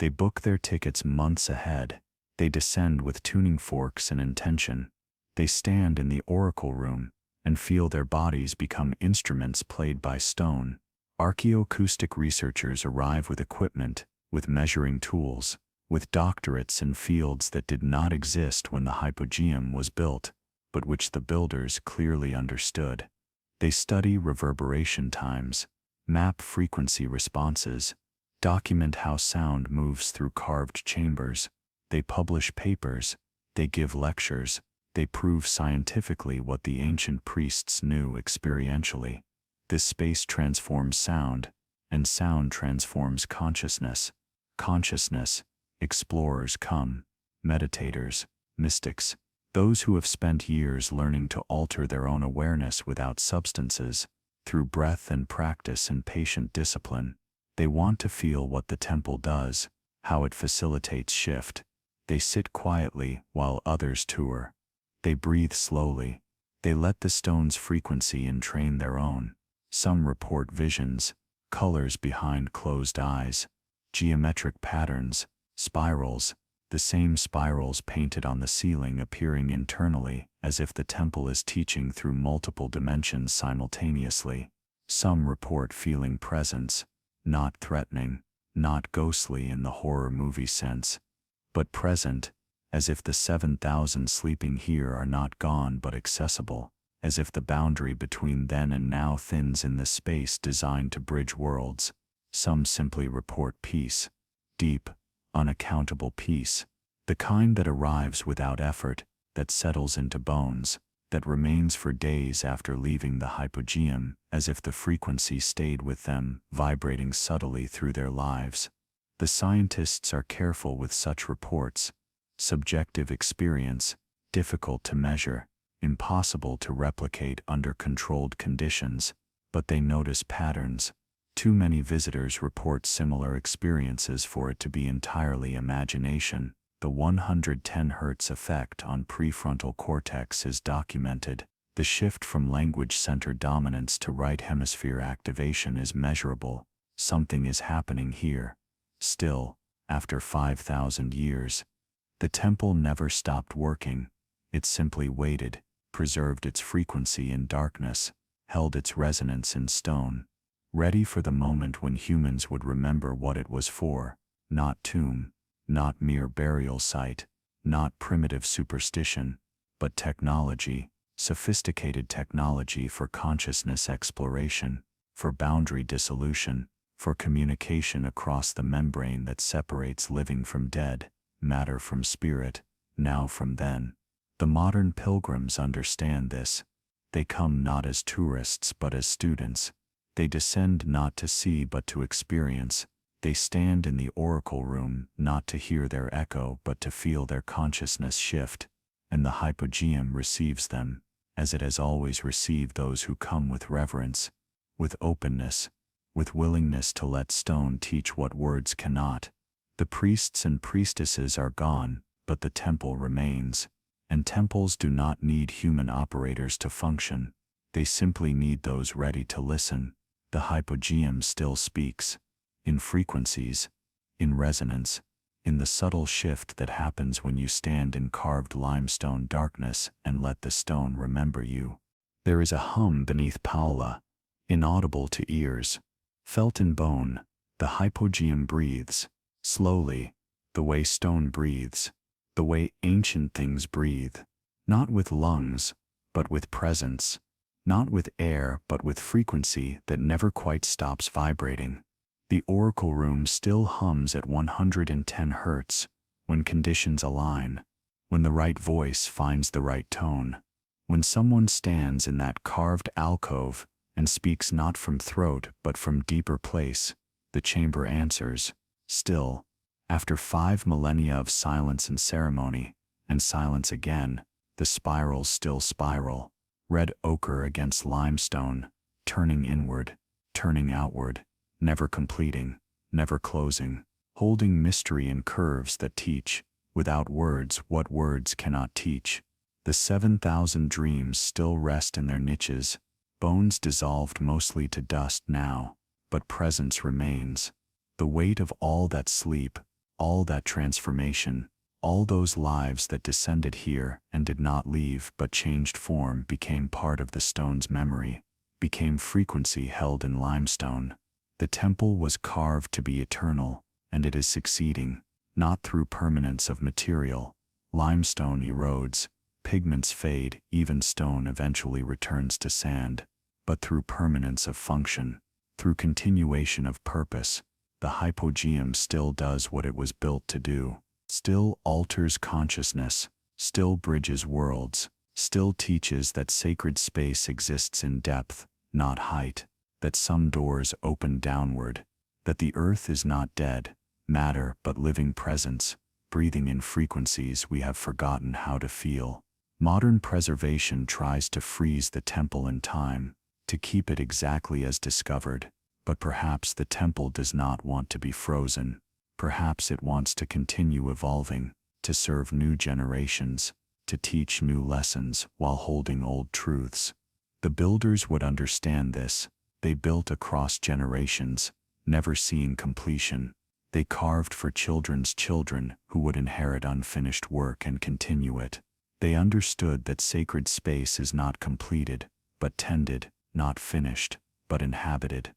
Speaker 1: They book their tickets months ahead. They descend with tuning forks and intention. They stand in the oracle room and feel their bodies become instruments played by stone. Archaeoacoustic researchers arrive with equipment, with measuring tools, with doctorates in fields that did not exist when the hypogeum was built, but which the builders clearly understood. They study reverberation times, map frequency responses, document how sound moves through carved chambers. They publish papers, they give lectures, they prove scientifically what the ancient priests knew experientially. This space transforms sound, and sound transforms consciousness. Consciousness, explorers come, meditators, mystics, those who have spent years learning to alter their own awareness without substances, through breath and practice and patient discipline. They want to feel what the temple does, how it facilitates shift. They sit quietly while others tour. They breathe slowly. They let the stone's frequency entrain their own. Some report visions, colors behind closed eyes, geometric patterns, spirals, the same spirals painted on the ceiling appearing internally, as if the temple is teaching through multiple dimensions simultaneously. Some report feeling presence, not threatening, not ghostly in the horror movie sense, but present, as if the 7,000 sleeping here are not gone but accessible, as if the boundary between then and now thins in the space designed to bridge worlds. Some simply report peace, deep, unaccountable peace, the kind that arrives without effort, that settles into bones, that remains for days after leaving the hypogeum, as if the frequency stayed with them, vibrating subtly through their lives. The scientists are careful with such reports. Subjective experience, difficult to measure, impossible to replicate under controlled conditions, but they notice patterns. Too many visitors report similar experiences for it to be entirely imagination. The 110 Hz effect on prefrontal cortex is documented. The shift from language-centered dominance to right hemisphere activation is measurable. Something is happening here. Still, after 5,000 years, the temple never stopped working. It simply waited, preserved its frequency in darkness, held its resonance in stone, ready for the moment when humans would remember what it was for. Not tomb, not mere burial site, not primitive superstition, but technology, sophisticated technology for consciousness exploration, for boundary dissolution, for communication across the membrane that separates living from dead, matter from spirit, now from then. The modern pilgrims understand this. They come not as tourists but as students. They descend not to see but to experience. They stand in the oracle room not to hear their echo but to feel their consciousness shift, and the hypogeum receives them, as it has always received those who come with reverence, with openness, with willingness to let stone teach what words cannot. The priests and priestesses are gone, but the temple remains, and temples do not need human operators to function. They simply need those ready to listen. The hypogeum still speaks, in frequencies, in resonance, in the subtle shift that happens when you stand in carved limestone darkness and let the stone remember you. There is a hum beneath Paola, inaudible to ears, felt in bone. The hypogeum breathes, slowly, the way stone breathes, the way ancient things breathe, not with lungs, but with presence, not with air but with frequency that never quite stops vibrating. The oracle room still hums at 110 Hz, when conditions align, when the right voice finds the right tone, when someone stands in that carved alcove and speaks not from throat but from deeper place, the chamber answers, still, after 5 millennia of silence and ceremony, and silence again, the spirals still spiral, red ochre against limestone, turning inward, turning outward, never completing, never closing, holding mystery in curves that teach, without words what words cannot teach. The 7,000 dreams still rest in their niches, bones dissolved mostly to dust now, but presence remains. The weight of all that sleep, all that transformation, all those lives that descended here and did not leave but changed form became part of the stone's memory, became frequency held in limestone. The temple was carved to be eternal, and it is succeeding, not through permanence of material. Limestone erodes, pigments fade, even stone eventually returns to sand, but through permanence of function, through continuation of purpose. The hypogeum still does what it was built to do, still alters consciousness, still bridges worlds, still teaches that sacred space exists in depth, not height, that some doors open downward, that the earth is not dead matter but living presence, breathing in frequencies we have forgotten how to feel. Modern preservation tries to freeze the temple in time, to keep it exactly as discovered, but perhaps the temple does not want to be frozen. Perhaps it wants to continue evolving, to serve new generations, to teach new lessons while holding old truths. The builders would understand this. They built across generations, never seeing completion. They carved for children's children who would inherit unfinished work and continue it. They understood that sacred space is not completed, but tended, not finished, but inhabited.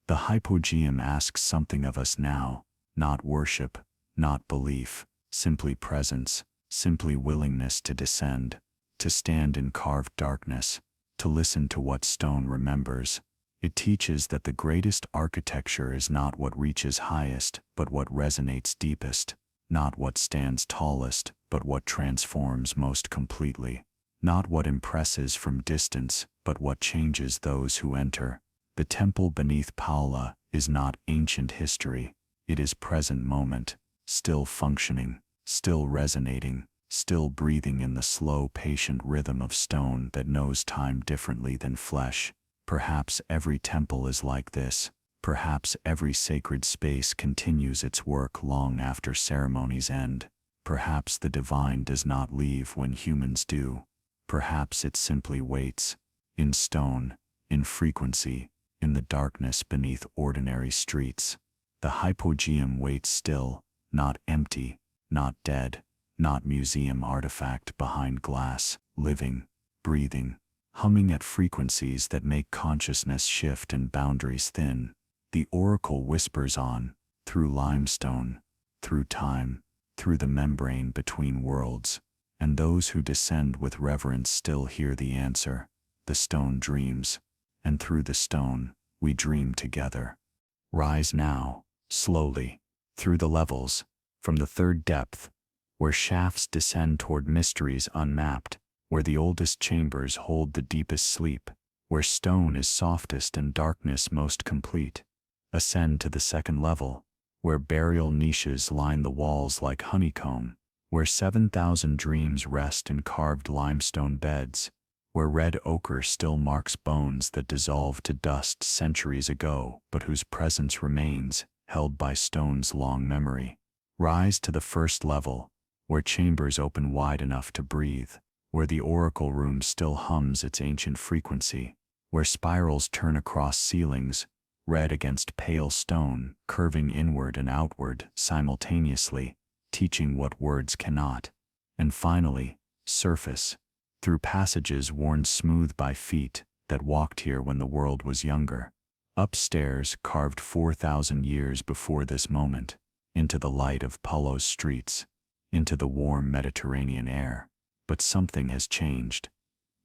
Speaker 1: The hypogeum asks something of us now, not worship, not belief, simply presence, simply willingness to descend, to stand in carved darkness, to listen to what stone remembers. It teaches that the greatest architecture is not what reaches highest, but what resonates deepest, not what stands tallest, but what transforms most completely, not what impresses from distance, but what changes those who enter. The temple beneath Paola is not ancient history, it is present moment, still functioning, still resonating, still breathing in the slow, patient rhythm of stone that knows time differently than flesh. Perhaps every temple is like this. Perhaps every sacred space continues its work long after ceremonies end. Perhaps the divine does not leave when humans do. Perhaps it simply waits, in stone, in frequency, in the darkness beneath ordinary streets. The hypogeum waits still, not empty, not dead, not museum artifact behind glass, living, breathing, humming at frequencies that make consciousness shift and boundaries thin. The oracle whispers on, through limestone, through time, through the membrane between worlds, and those who descend with reverence still hear the answer. The stone dreams, and through the stone, we dream together. Rise now, slowly, through the levels, from the third depth, where shafts descend toward mysteries unmapped, where the oldest chambers hold the deepest sleep, where stone is softest and darkness most complete. Ascend to the second level, where burial niches line the walls like honeycomb, where 7,000 dreams rest in carved limestone beds, where red ochre still marks bones that dissolved to dust centuries ago but whose presence remains, held by stone's long memory. Rise to the first level, where chambers open wide enough to breathe, where the oracle room still hums its ancient frequency, where spirals turn across ceilings, red against pale stone, curving inward and outward simultaneously, teaching what words cannot. And finally, surface, through passages worn smooth by feet that walked here when the world was younger. Upstairs, carved 4,000 years before this moment, into the light of Paolo's streets, into the warm Mediterranean air. But something has changed.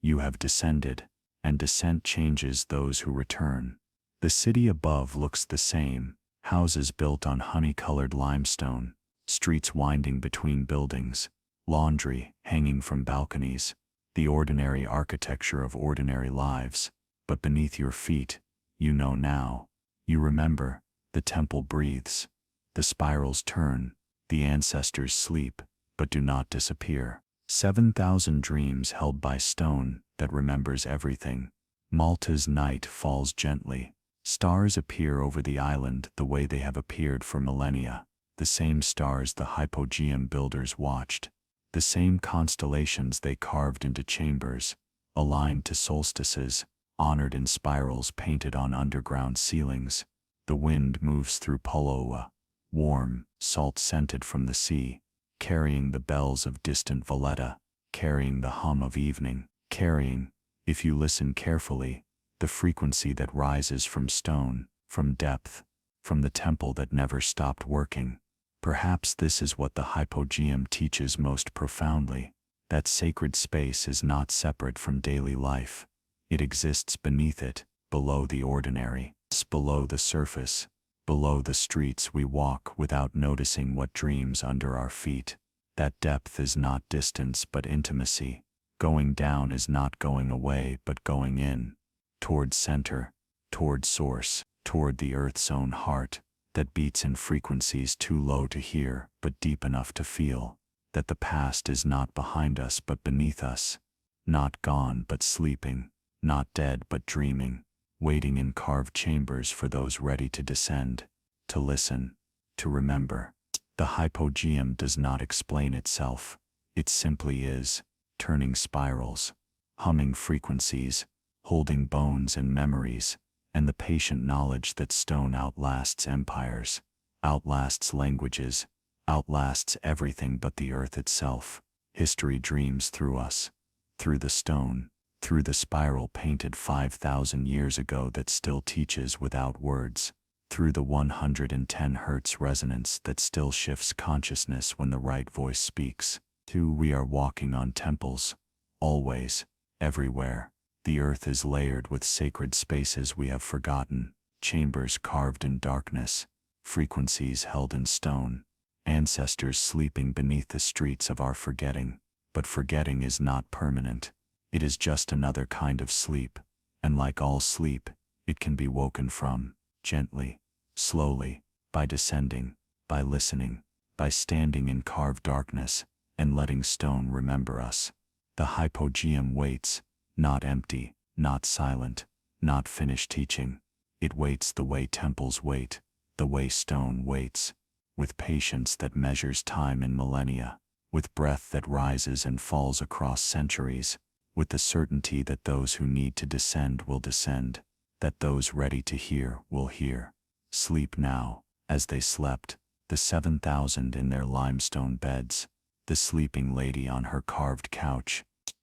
Speaker 1: You have descended, and descent changes those who return. The city above looks the same, houses built on honey-colored limestone, streets winding between buildings, laundry hanging from balconies, the ordinary architecture of ordinary lives. But beneath your feet, you know now, you remember, the temple breathes, the spirals turn, the ancestors sleep, but do not disappear. 7,000 dreams held by stone that remembers everything. Malta's night falls gently. Stars appear over the island the way they have appeared for millennia, the same stars the Hypogeum builders watched, the same constellations they carved into chambers, aligned to solstices, honored in spirals painted on underground ceilings. The wind moves through Paola, warm, salt-scented from the sea, carrying the bells of distant Valletta, carrying the hum of evening, carrying, if you listen carefully, the frequency that rises from stone, from depth, from the temple that never stopped working. Perhaps this is what the Hypogeum teaches most profoundly, that sacred space is not separate from daily life. It exists beneath it, below the ordinary, below the surface, below the streets we walk without noticing what dreams under our feet. That depth is not distance but intimacy. Going down is not going away but going in, toward center, toward source, toward the earth's own heart, that beats in frequencies too low to hear but deep enough to feel, that the past is not behind us but beneath us, not gone but sleeping, not dead but dreaming, waiting in carved chambers for those ready to descend, to listen, to remember. The Hypogeum does not explain itself. It simply is, turning spirals, humming frequencies, holding bones and memories, and the patient knowledge that stone outlasts empires, outlasts languages, outlasts everything but the earth itself. History dreams through us, through the stone, through the spiral painted 5,000 years ago that still teaches without words, through the 110 Hz resonance that still shifts consciousness when the right voice speaks. We are walking on temples, always, everywhere. The earth is layered with sacred spaces we have forgotten, chambers carved in darkness, frequencies held in stone, ancestors sleeping beneath the streets of our forgetting. But forgetting is not permanent. It is just another kind of sleep, and like all sleep, it can be woken from, gently, slowly, by descending, by listening, by standing in carved darkness, and letting stone remember us. The Hypogeum waits, not empty, not silent, not finished teaching. It waits the way temples wait, the way stone waits, with patience that measures time in millennia, with breath that rises and falls across centuries, with the certainty that those who need to descend will descend, that those ready to hear will hear. Sleep now, as they slept, the 7,000 in their limestone beds, the sleeping lady on her carved couch,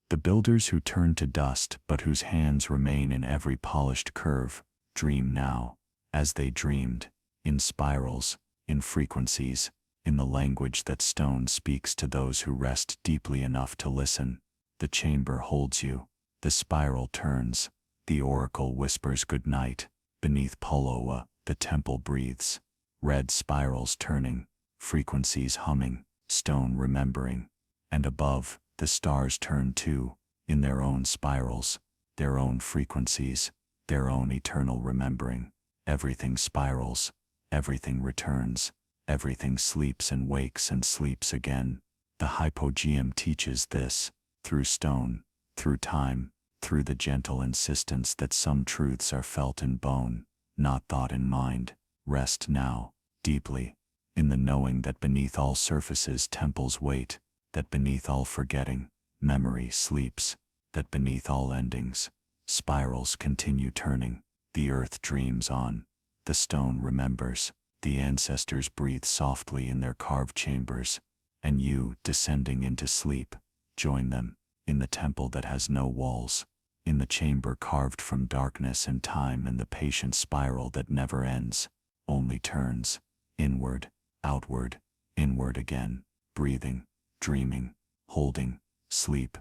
Speaker 1: the builders who turn to dust but whose hands remain in every polished curve. Dream now, as they dreamed, in spirals, in frequencies, in the language that stone speaks to those who rest deeply enough to listen. The chamber holds you, the spiral turns, the oracle whispers good night. Beneath Paola, the temple breathes, red spirals turning, frequencies humming, stone remembering, and above, the stars turn too, in their own spirals, their own frequencies, their own eternal remembering. Everything spirals, everything returns, everything sleeps and wakes and sleeps again. The Hypogeum teaches this, through stone, through time, through the gentle insistence that some truths are felt in bone, not thought in mind. Rest now, deeply, in the knowing that beneath all surfaces temples wait, that beneath all forgetting, memory sleeps, that beneath all endings, spirals continue turning. The earth dreams on, the stone remembers, the ancestors breathe softly in their carved chambers, and you, descending into sleep, join them, in the temple that has no walls, in the chamber carved from darkness and time, and the patient spiral that never ends, only turns, inward, outward, inward again, breathing, dreaming, holding, sleep,